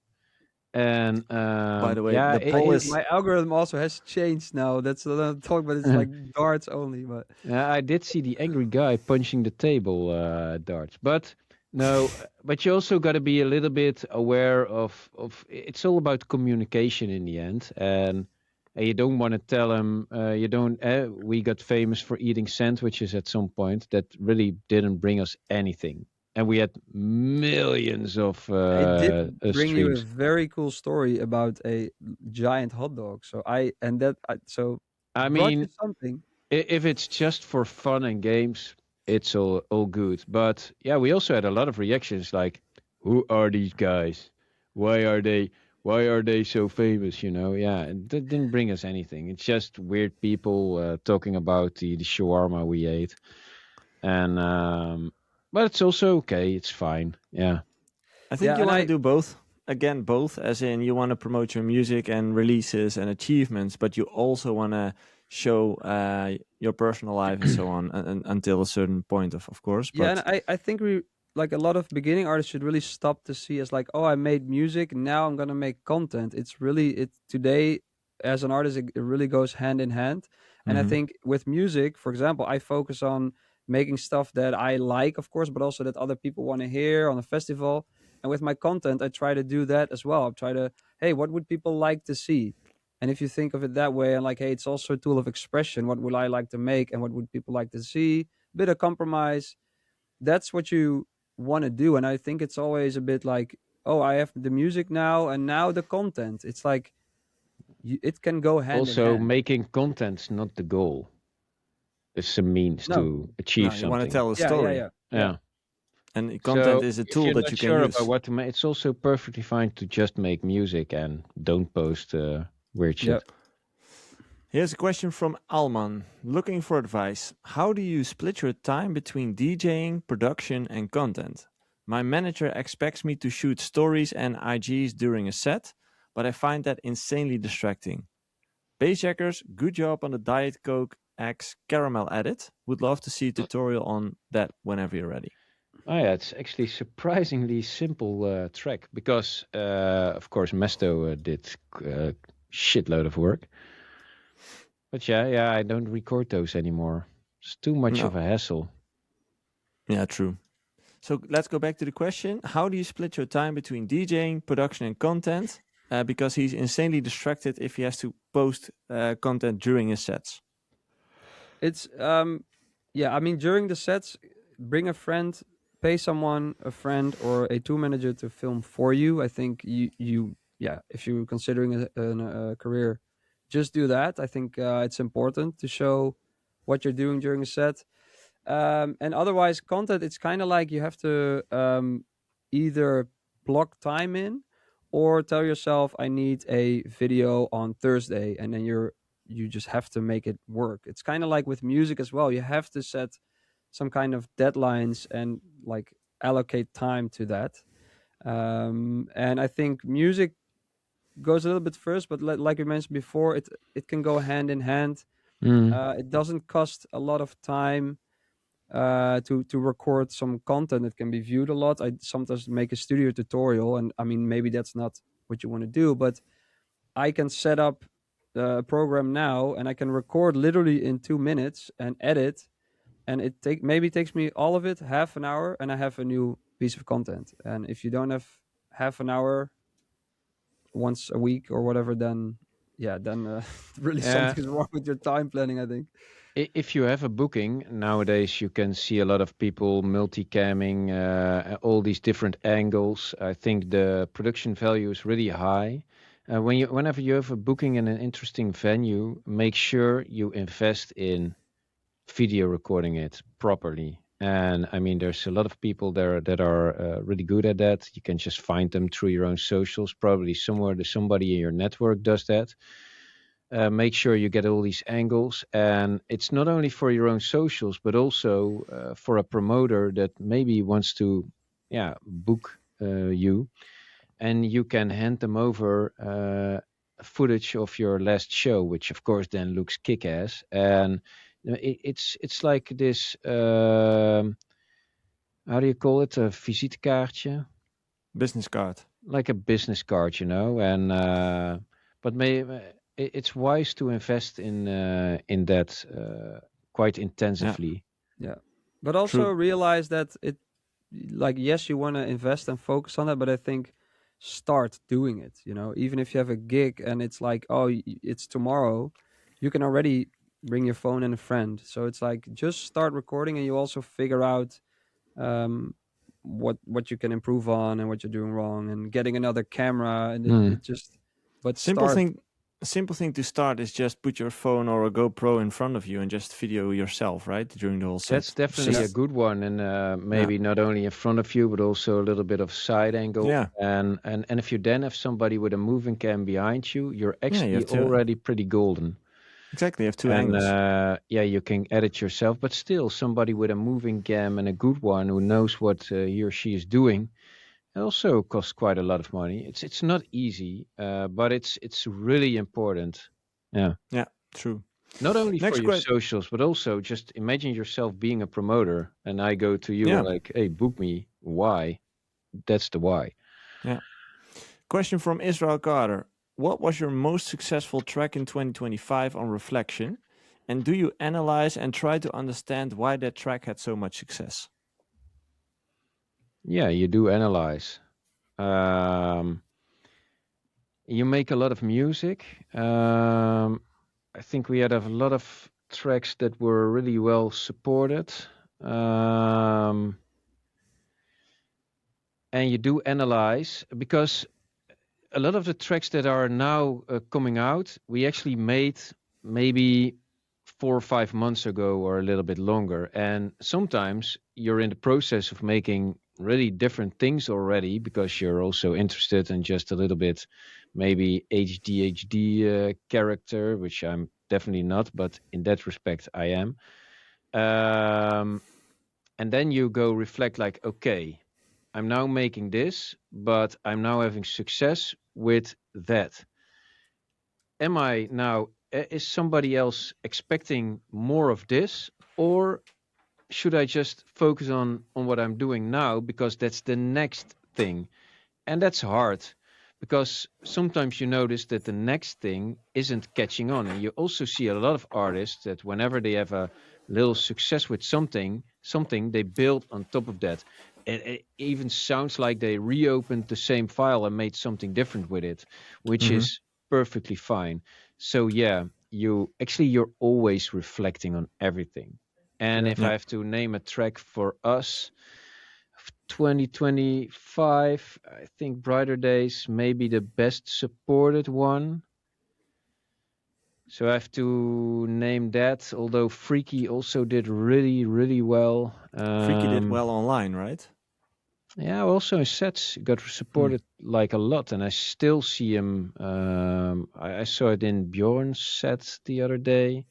And By the way, yeah, the poll is my algorithm also has changed now. That's another talk, but it's like darts only. But I did see the angry guy punching the table darts, but no, but you also got to be a little bit aware of it's all about communication in the end, and you don't want to tell them you don't. We got famous for eating sandwiches at some point that really didn't bring us anything, and we had millions of it did bring you a streams. very cool story about a giant hot dog. So I I brought you mean, something. if it's just for fun and games, it's all good. But yeah, we also had a lot of reactions like, "Who are these guys? Why are they so famous?" You know, yeah, and that didn't bring us anything. It's just weird people talking about the shawarma we ate, and but it's also okay. It's fine. Yeah. I think Yeah, you and want to I do both. Again, both, as in you want to promote your music and releases and achievements, but you also want to show your personal life and so on until a certain point, of course. yeah, But and I think we like a lot of beginning artists should really stop to see as like, oh, I made music, now I'm gonna make content. It's really it today as an artist, it really goes hand in hand. And I Mhm. think with music, for example, I focus on making stuff that I like, of course, but also that other people want to hear on a festival. And with my content, I try to do that as well. I try to, hey, what would people like to see? And if you think of it that way, and like, hey, it's also a tool of expression. What would I like to make, and what would people like to see? Bit of compromise. That's what you want to do. And I think it's always a bit like, oh, I have the music now, and now the content. It's like it can go hand in Also, hand. making content's not the goal. It's a means No. to achieve no, you want to something. tell a Yeah, yeah, story, yeah. Yeah. and content So is a if tool you're that not you can sure use. about what to make, it's also perfectly fine to just make music and don't post weird shit. Yep. Here's a question from Alman, looking for advice. How do you split your time between DJing, production, and content? My manager expects me to shoot stories and IGs during a set, but I find that insanely distracting. Bassjackers, good job on the Diet Coke X caramel edit. Would love to see a tutorial on that whenever you're ready. Oh yeah, it's actually surprisingly simple track because, of course, Mesto did a shitload of work. But yeah, I don't record those anymore. It's too much No. of a hassle. Yeah, true. So let's go back to the question. How do you split your time between DJing, production, and content? Because he's insanely distracted if he has to post content during his sets. It's yeah, I mean during the sets, bring a friend, pay someone, a friend or a tour manager to film for you. I think you yeah, if you're considering a career, just do that. I think it's important to show what you're doing during a set. And otherwise, content, it's kind of like you have to either block time in or tell yourself, I need a video on Thursday, and then you just have to make it work. It's kind of like with music as well. You have to set some kind of deadlines and like allocate time to that. And I think music goes a little bit first, but like you mentioned before, it can go hand in hand. It doesn't cost a lot of time to record some content that can be viewed a lot. I sometimes make a studio tutorial, and I mean maybe that's not what you want to do, but I can set up a program now, and I can record literally in 2 minutes and edit, and maybe takes me all of it half an hour, and I have a new piece of content. And if you don't have half an hour once a week or whatever, then really something's wrong with your time planning, I think. If you have a booking nowadays, you can see a lot of people multicamming, all these different angles. I think the production value is really high. Whenever you have a booking in an interesting venue, make sure you invest in video recording it properly. And I mean, there's a lot of people there that are really good at that. You can just find them through your own socials. Probably somewhere somebody in your network does that. Make sure you get all these angles, and it's not only for your own socials but also for a promoter that maybe wants to book you, and you can hand them over footage of your last show, which of course then looks kick-ass. And it's like this how do you call it, a visitekaartje, Business card. like a business card, and but it's wise to invest in that quite intensively. Yeah. But also True. realize that like, yes, you want to invest and focus on it, but I think start doing it, even if you have a gig and it's like, oh, it's tomorrow, you can already bring your phone and a friend. So it's like, just start recording, and you also figure out what you can improve on and what you're doing wrong, and getting another camera, and it just, but simple thing to start is just put your phone or a GoPro in front of you and just video yourself, right, during the whole set. That's definitely a good one, and maybe not only in front of you, but also a little bit of side angle. Yeah. And if you then have somebody with a moving cam behind you, you're actually you have to- already pretty golden. Exactly, you have two And angles. you can edit yourself, but still somebody with a moving cam and a good one who knows what he or she is doing. It also costs quite a lot of money. It's not easy, but it's really important. Yeah. Yeah, true. Not only Next for your question. socials, but also just imagine yourself being a promoter, and I go to you like, hey, book me. Why? That's the why. Yeah. Question from Israel Carter. What was your most successful track in 2025 on reflection? And do you analyze and try to understand why that track had so much success? Yeah, you do analyze. You make a lot of music. I think we had a lot of tracks that were really well supported. And you do analyze, because a lot of the tracks that are now coming out, we actually made maybe 4 or 5 months ago or a little bit longer. And sometimes you're in the process of making really different things already, because you're also interested in just a little bit, maybe HDHD character, which I'm definitely not, but in that respect I am. And then you go reflect like, okay, I'm now making this, but I'm now having success with that. Am I now is somebody else expecting more of this, or should I just focus on what I'm doing now because that's the next thing? And that's hard because sometimes you notice that the next thing isn't catching on. And you also see a lot of artists that whenever they have a little success with something they build on top of that. It even sounds like they reopened the same file and made something different with it, which is perfectly fine. So yeah, you're always reflecting on everything. And if I have to name a track for us, 2025, I think Brighter Days may be the best supported one. So I have to name that, although Freaky also did really, really well. Freaky did well online, right? Yeah, also his sets got supported like a lot, and I still see him. I saw it in Bjorn's set the other day,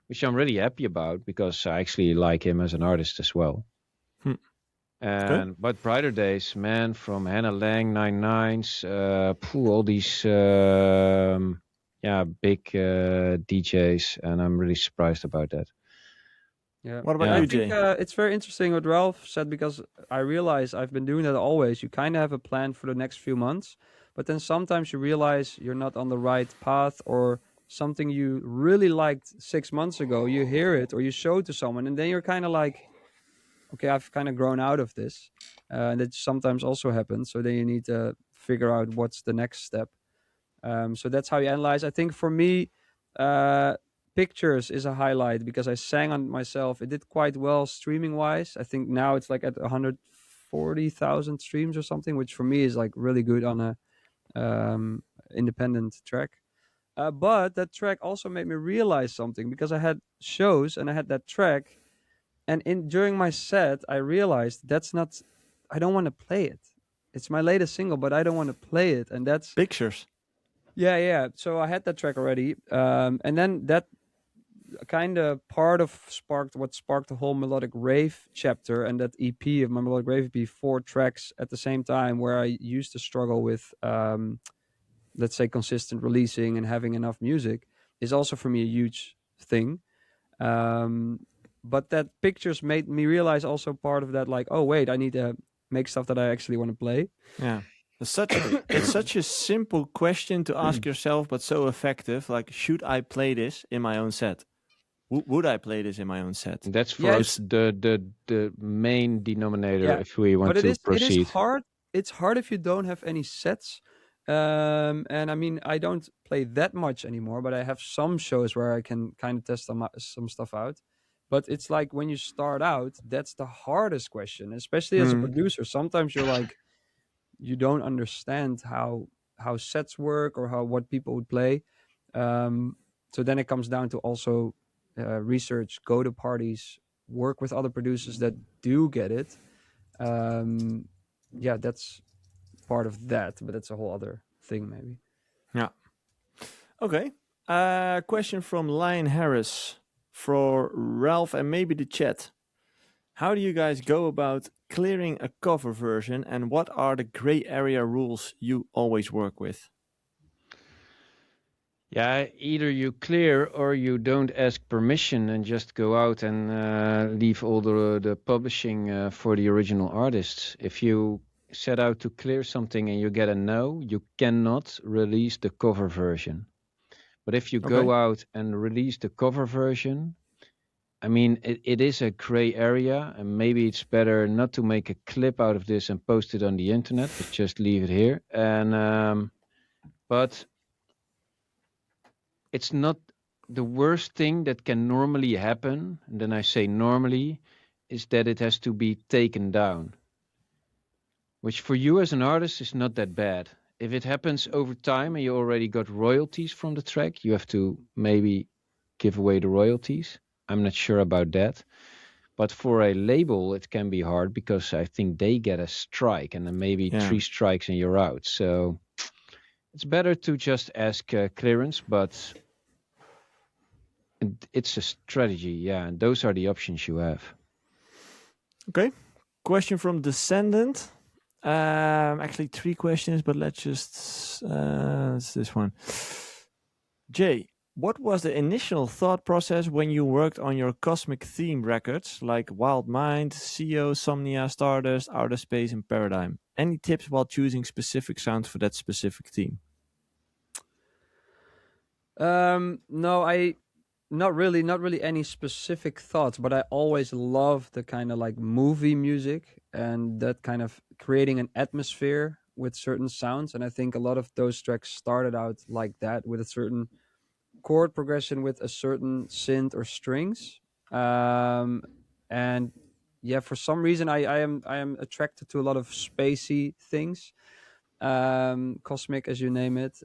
which I'm really happy about because I actually like him as an artist as well. But Brighter Days, man, from Hannah Lang, 99s, all these big DJs, and I'm really surprised about that. Yeah. What about I you, think Jay? it's very interesting what Ralph said because I realize I've been doing that always. You kind of have a plan for the next few months, but then sometimes you realize you're not on the right path or something you really liked 6 months ago. You hear it or you show it to someone, and then you're kind of like, okay, I've kind of grown out of this. And that sometimes also happens. So then you need to figure out what's the next step. So that's how you analyze. I think for me, pictures is a highlight because I sang on myself. It did quite well streaming wise. I think now it's like at 140,000 streams or something, which for me is like really good on a independent track. But that track also made me realize something because I had shows and I had that track, and during my set I realized that's not. I don't want to play it. It's my latest single, but I don't want to play it, and that's Pictures. yeah. So I had that track already, and then that kind of part of what sparked the whole melodic rave chapter and that EP of my melodic rave EP, 4 tracks at the same time, where I used to struggle with, let's say, consistent releasing and having enough music, is also for me a huge thing. But that pictures made me realize also part of that, like, oh wait, I need to make stuff that I actually want to play. Yeah. It's such a simple question to ask yourself, but so effective. Like, should I play this in my own set? Would I play this in my own set? That's for us the main denominator if we want to proceed. It is hard. It's hard if you don't have any sets. And I mean, I don't play that much anymore, but I have some shows where I can kind of test some stuff out. But it's like when you start out, that's the hardest question, especially as a producer. Sometimes you're like, you don't understand how sets work or what people would play. So then it comes down to also research, go to parties, work with other producers that do get it. That's part of that, but that's a whole other thing maybe. Yeah. Okay. Question from Lion Harris for Ralph and maybe the chat. How do you guys go about clearing a cover version, and what are the gray area rules you always work with? Yeah, either you clear or you don't ask permission and just go out and leave all the publishing for the original artists. If you set out to clear something and you get a no, you cannot release the cover version. But if you go out and release the cover version, I mean, it is a gray area, and maybe it's better not to make a clip out of this and post it on the internet, but just leave it here. And but it's not the worst thing that can normally happen. And then I say normally is that it has to be taken down, which for you as an artist is not that bad. If it happens over time and you already got royalties from the track, you have to maybe give away the royalties. I'm not sure about that. But for a label, it can be hard because I think they get a strike and then maybe 3 strikes and you're out. So it's better to just ask clearance, but it's a strategy. Yeah, and those are the options you have. Okay. Question from Descendant. Actually 3 questions, but let's just it's this one. Jay, What was the initial thought process when you worked on your cosmic theme records like Wild Mind, CEO, Somnia, Stardust, Outer Space, and Paradigm? Any tips while choosing specific sounds for that specific theme? No, not really any specific thoughts, but I always love the kind of like movie music and that kind of creating an atmosphere with certain sounds. And I think a lot of those tracks started out like that with a certain chord progression with a certain synth or strings. And yeah, for some reason I am attracted to a lot of spacey things, cosmic as you name it.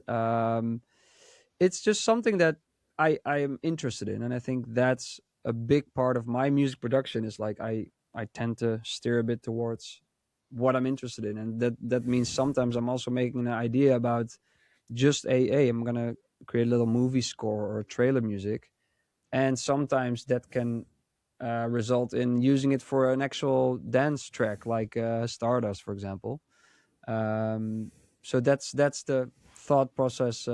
It's just something that I am interested in, and I think that's a big part of my music production. Is like I tend to steer a bit towards what I'm interested in, and that means sometimes I'm also making an idea about just I'm gonna create a little movie score or trailer music, and sometimes that can result in using it for an actual dance track like Stardust, for example. So that's the thought process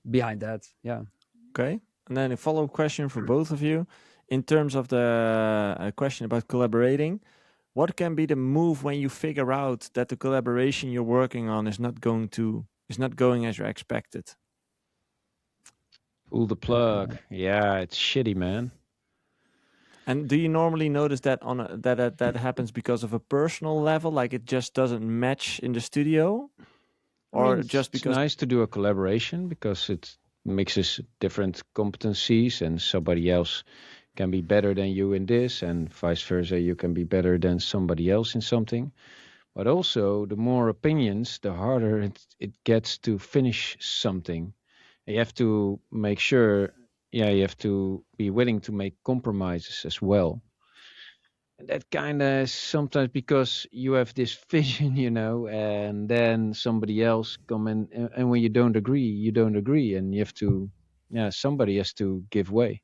behind that. Yeah. Okay. And then a follow-up question for both of you. In terms of the question about collaborating, what can be the move when you figure out that the collaboration you're working on is not going as you expected? Pull the plug. Yeah, it's shitty, man. And do you normally notice that that happens because of a personal level, like it just doesn't match in the studio, or just it's because? nice to do a collaboration because it mixes different competencies, and somebody else can be better than you in this, and vice versa. You can be better than somebody else in something. But also, the more opinions, the harder it gets to finish something. You have to make sure, yeah, you have to be willing to make compromises as well. And that kind of sometimes because you have this vision, and then somebody else come in, and when you don't agree, and you have to, yeah, somebody has to give way.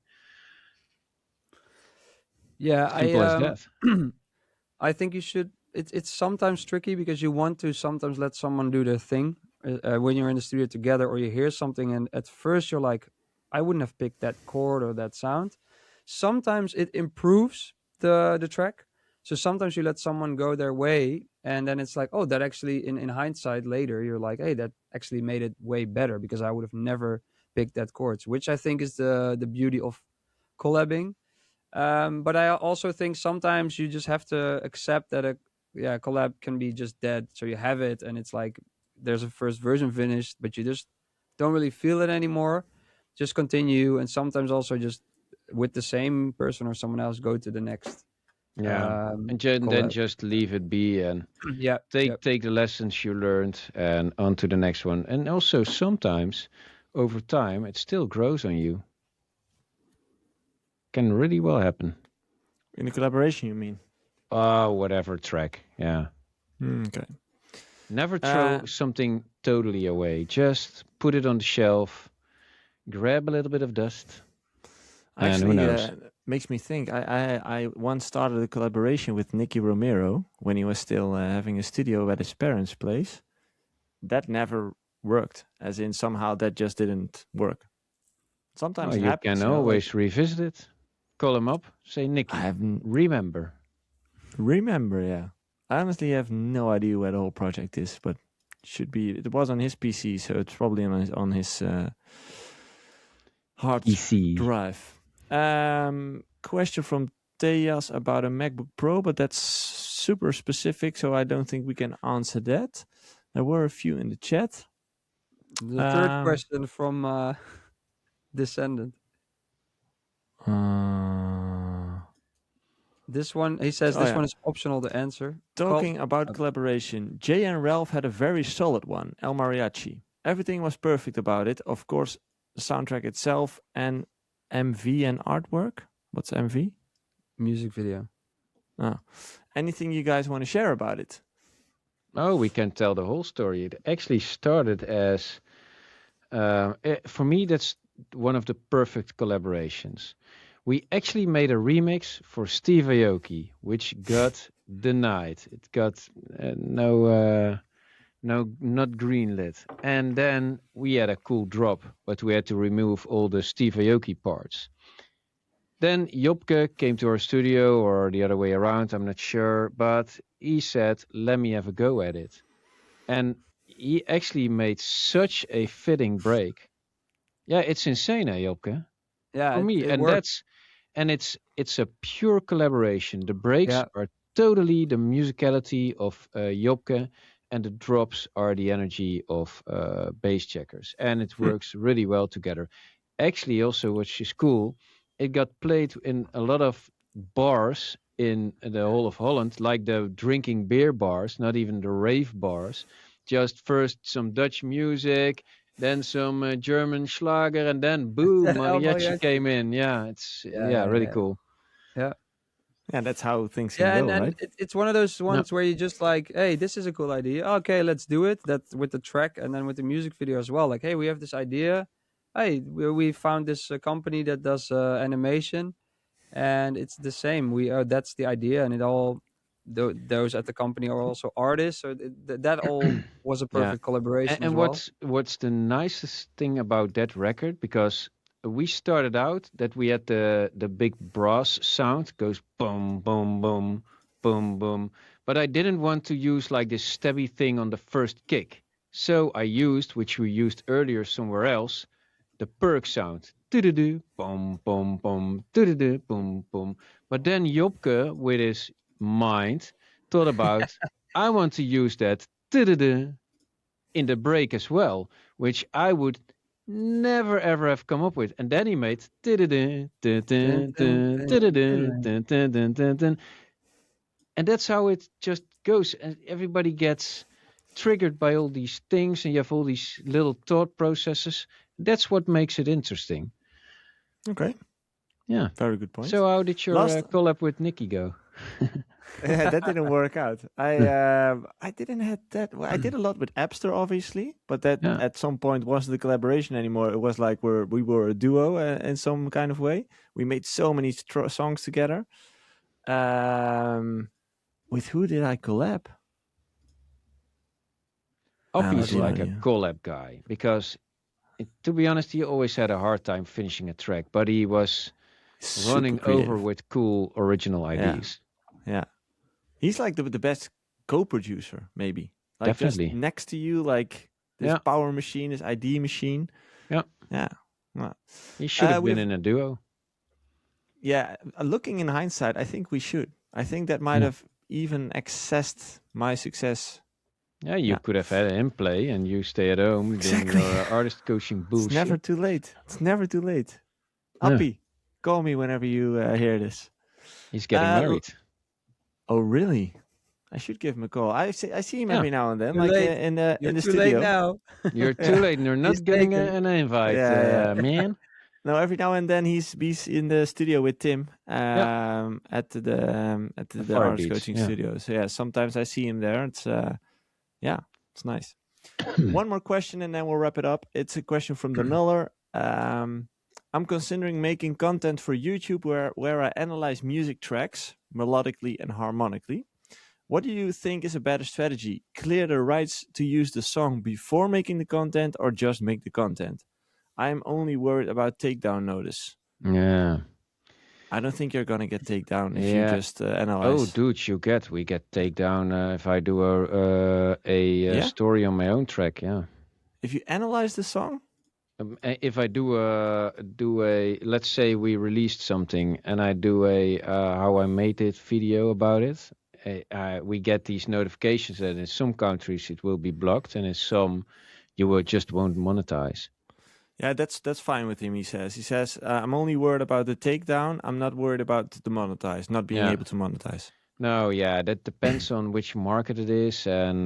Yeah, Simple as that. I think you should. It's sometimes tricky because you want to sometimes let someone do their thing when you're in the studio together, or you hear something, and at first you're like, I wouldn't have picked that chord or that sound. Sometimes it improves the track. So sometimes you let someone go their way, and then it's like, oh, that actually in hindsight later you're like, hey, that actually made it way better because I would have never picked that chords, which I think is the beauty of collabing. But I also think sometimes you just have to accept that a collab can be just dead. So you have it, and it's like there's a first version finished, but you just don't really feel it anymore. Just continue, and sometimes also just with the same person or someone else go to the next Yeah, and then collab. just leave it be and Yeah, take yeah, take the lessons you learned and on to the next one. And also sometimes over time it still grows on you. Can really well happen. In a collaboration, you mean? Whatever track. Yeah. Okay. Never throw something totally away. Just put it on the shelf, grab a little bit of dust, and who Actually, knows? makes me think. I once started a collaboration with Nicky Romero when he was still having a studio at his parents' place. That never worked, as in somehow that just didn't work. Oh, Sometimes it you happens, can like always revisit it. Call him up. Say, I Nicky, haven't remember. remember. Yeah, I honestly have no idea where the whole project is, but should be. It was on his PC, so it's probably on his hard EC. drive. Question from Tejas about a MacBook Pro, but that's super specific, so I don't think we can answer that. There were a few in the chat. the third question from Descendant. This one, he says, this one is optional to answer. Talking about collaboration, Jay and Ralph had a very solid one, El Mariachi. Everything was perfect about it. Of course, the soundtrack itself and MV and artwork. What's MV? Music video. Oh. Anything you guys want to share about it? Oh, we can tell the whole story. It actually started as, for me, that's one of the perfect collaborations. We actually made a remix for Steve Aoki, which got denied. It got no, not greenlit. And then we had a cool drop, but we had to remove all the Steve Aoki parts. Then Jobke came to our studio, or the other way around, I'm not sure, but he said, let me have a go at it. And he actually made such a fitting break. Yeah, it's insane, Jobke? Yeah, For me. it And worked. it's a pure collaboration. The breaks Yeah. are totally the musicality of Jobke, and the drops are the energy of Bassjackers. And it works really well together. Actually, also, which is cool, it got played in a lot of bars in the whole of Holland, like the drinking beer bars, not even the rave bars. Just first some Dutch music, then some German Schlager, and then boom, El Mariachi Mariachi. came in. Yeah, it's Yeah, yeah, yeah, really yeah, cool. yeah. Yeah, that's how things can Yeah, go, and right? it's one of those No, ones where you just like, hey, this is a cool idea. Okay, let's do it. That with the track and then with the music video as well. Like, hey, we have this idea. Hey, we found this company that does animation, and it's the same. We that's the idea, and it all those at the company are also artists. So that all was a yeah. perfect collaboration as And well. what's the nicest thing about that record? Because we started out that we had the big brass sound goes boom boom boom boom boom, but I didn't want to use like this stabby thing on the first kick. So I used, which we used earlier somewhere else, the perk sound. Do-do-do, boom boom boom, do-do-do, boom boom. But then Jobke, with his mind, thought about, I want to use that do-do-do in the break as well, which I would never ever have come up with. And then he made Dun, dun, dun, dun. and that's how it just goes. And everybody gets triggered by all these things, and you have all these little thought processes. That's what makes it interesting. Okay, Yeah. very good point. So how did your Last, collab with Nicky go? yeah, that didn't work out. I didn't have that. Well, I did a lot with Appster, obviously, but that Yeah. at some point wasn't the collaboration anymore. It was like we were a duo in some kind of way. We made so many songs together. With who did I collab? Oppie's what like do a you- collab guy because, to be honest, he always had a hard time finishing a track, but he was Super running creative. over with cool original ideas. Yeah, he's like the best co-producer, maybe. Like Definitely. just next to you, like this Yeah. power machine, this ID machine. Yeah. Yeah. Well, He should have been we've- in a duo. yeah, looking in hindsight, I think we should. I think that might Yeah. have even accessed my success. Yeah, you Yeah. could have had him play and you stay at home Exactly. doing your artist coaching bullshit. It's never too late. It's never too late. Yeah. Appie, call me whenever you hear this. He's getting married. Oh, really? I should give him a call. I see him Yeah. every now and then, Too like late. in You're the too studio. late now. You're too late and you're not He's getting taken. an invite, Yeah. man. No, every now and then he's in the studio with Tim at the Fire artist Beats, coaching yeah. studio. So yeah, sometimes I see him there. It's it's nice. One more question and then we'll wrap it up. It's a question from the Nuller. I'm considering making content for YouTube where I analyze music tracks melodically and harmonically. What do you think is a better strategy? Clear the rights to use the song before making the content or just make the content? I'm only worried about takedown notice. Yeah. I don't think you're gonna get takedown if you Yeah. just Oh, analyze. dude, we get takedown if I do a Yeah? story on my own track. Yeah. If you analyze the song, If I do a let's say we released something and I do a how I made it video about it, we get these notifications that in some countries it will be blocked and in some you will just won't monetize. yeah, that's fine with him. He says I'm only worried about the takedown. I'm not worried about the monetize, not being Yeah. able to monetize. No, yeah, that depends on which market it is and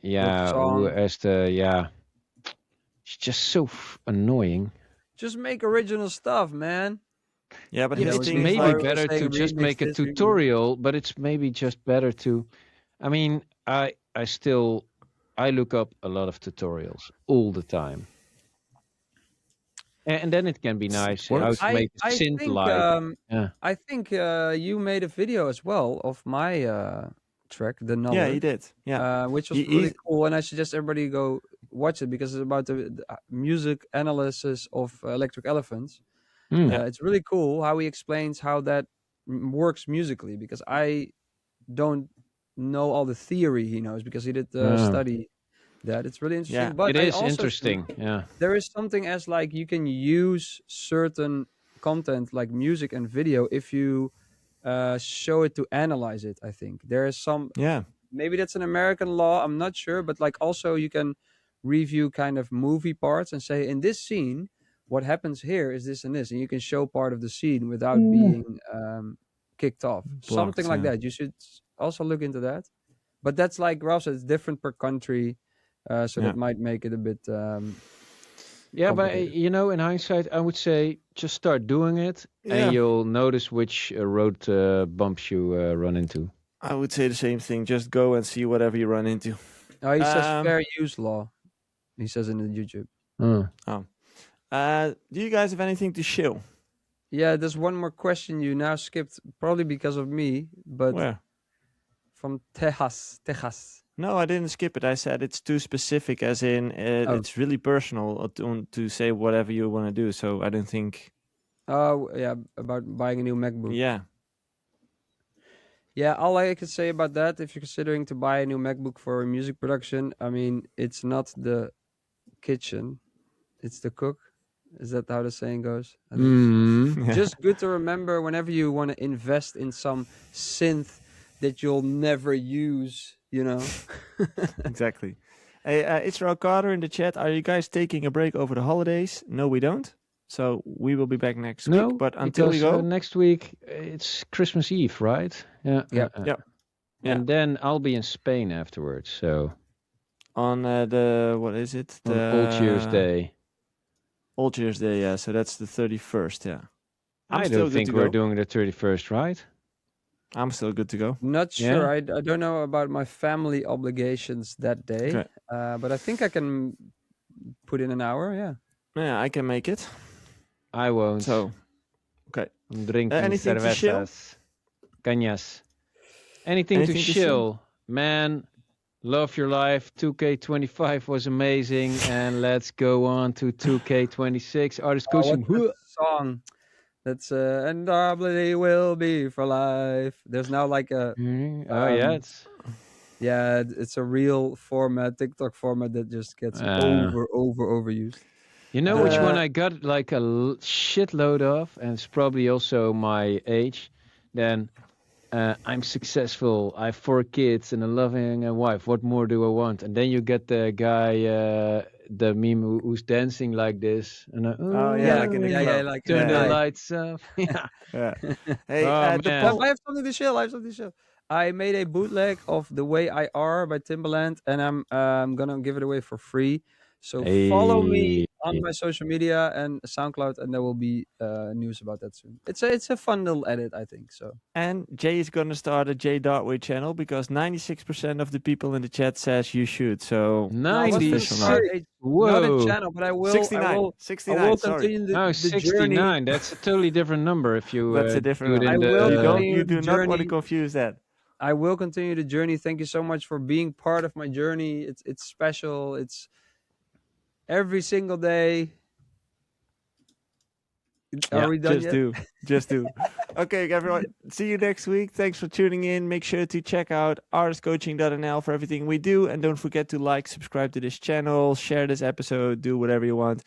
yeah, who song. has the it's just so annoying. Just make original stuff, man. Yeah, but You his know, It's thing is maybe like, Levi was better to saying just remix make a this, remix that. tutorial, but it's maybe just better to. I mean, I look up a lot of tutorials all the time, and then it can be nice how works. to make a I synth think like. Yeah. I think you made a video as well of my track, The Yeah, Nuller, he did. Yeah. which was He- really he's- cool. And I suggest everybody go watch it because it's about the music analysis of Electric Elephants. Hmm. Yeah. It's really cool how he explains how that works musically, because I don't know all the theory he knows because he did study that. It's really interesting. Yeah. But It I is also interesting. think Yeah. there is something as like you can use certain content like music and video if you show it to analyze it. I think there is some, Yeah. maybe that's an American law, I'm not sure, but like also you can review kind of movie parts and say in this scene what happens here is this and this, and you can show part of the scene without being kicked off. Something like yeah. that. You should also look into that. But that's like Ralph said, it's different per country, so Yeah. that might make it a bit Yeah, but complicated. in hindsight, I would say just start doing it, Yeah. and you'll notice which road bumps you run into. I would say the same thing. Just go and see whatever you run into. Oh, he says Um, fair use law. He says in the YouTube. Do you guys have anything to show? Yeah, there's one more question you now skipped, probably because of me, but Where? from Texas. No, I didn't skip it. I said it's too specific, as in it's really personal to say whatever you want to do. So I don't think. Oh, yeah, about buying a new MacBook. Yeah. Yeah, all I can say about that, if you're considering to buy a new MacBook for music production, I mean, it's not the kitchen, it's the cook. Is that how the saying goes? I think Mm. Yeah. just good to remember whenever you want to invest in some synth that you'll never use, you know? Exactly. Hey, Israel Carter in the chat. Are you guys taking a break over the holidays? No, we don't. So we will be back next No, week. But until because we go, next week it's Christmas Eve, right? Yeah. Yeah. Yeah. And then I'll be in Spain afterwards. So on what is it? on Old Year's Day. Old Year's Day, yeah. So that's the 31st, yeah. I'm I still don't good think to we're go. doing the 31st, right? I'm still good to go. Not Yeah? sure. I don't know about my family obligations that day, Okay. but I think I can put in an hour, yeah. Yeah, I can make it. I won't. So, okay. I'm drinking anything to chill? cervezas. Cañas. Anything Anything to to chill. Man, love your life. 2K25 was amazing. And let's go on to 2K26. Artist coaching. What's that song? That's and our ability will be for life. There's now like a Oh, yeah. it's a real format, TikTok format that just gets overused. You know which one I got like a shitload of, and it's probably also my age. Then I'm successful. I have 4 kids and a loving wife. What more do I want? And then you get the guy, the meme who's dancing like this, and like in the club. like turn the Yeah. lights up. Yeah. Yeah. Hey, Oh, the man. poll. I have something to show. I made a bootleg of "The Way I Are" by Timbaland, and I'm gonna give it away for free. So follow me on my social media and SoundCloud, and there will be news about that soon. It's a fun little edit, I think. So And Jay is going to start a Jay Hardway channel because 96% of the people in the chat says you should. So I wasn't 96. gonna start not Whoa. a channel, but I will. 69. I will 69. Sorry. continue the, No, the 69. journey. That's a totally different number if you That's a do different it one. in I the... will You do the not want to journey. confuse that. I will continue the journey. Thank you so much for being part of my journey. It's special. It's every single day. Are we done just yet? just do. Okay, everyone. See you next week. Thanks for tuning in. Make sure to check out artistcoaching.nl for everything we do. And don't forget to like, subscribe to this channel, share this episode, do whatever you want.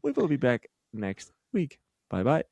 We will be back next week. Bye-bye.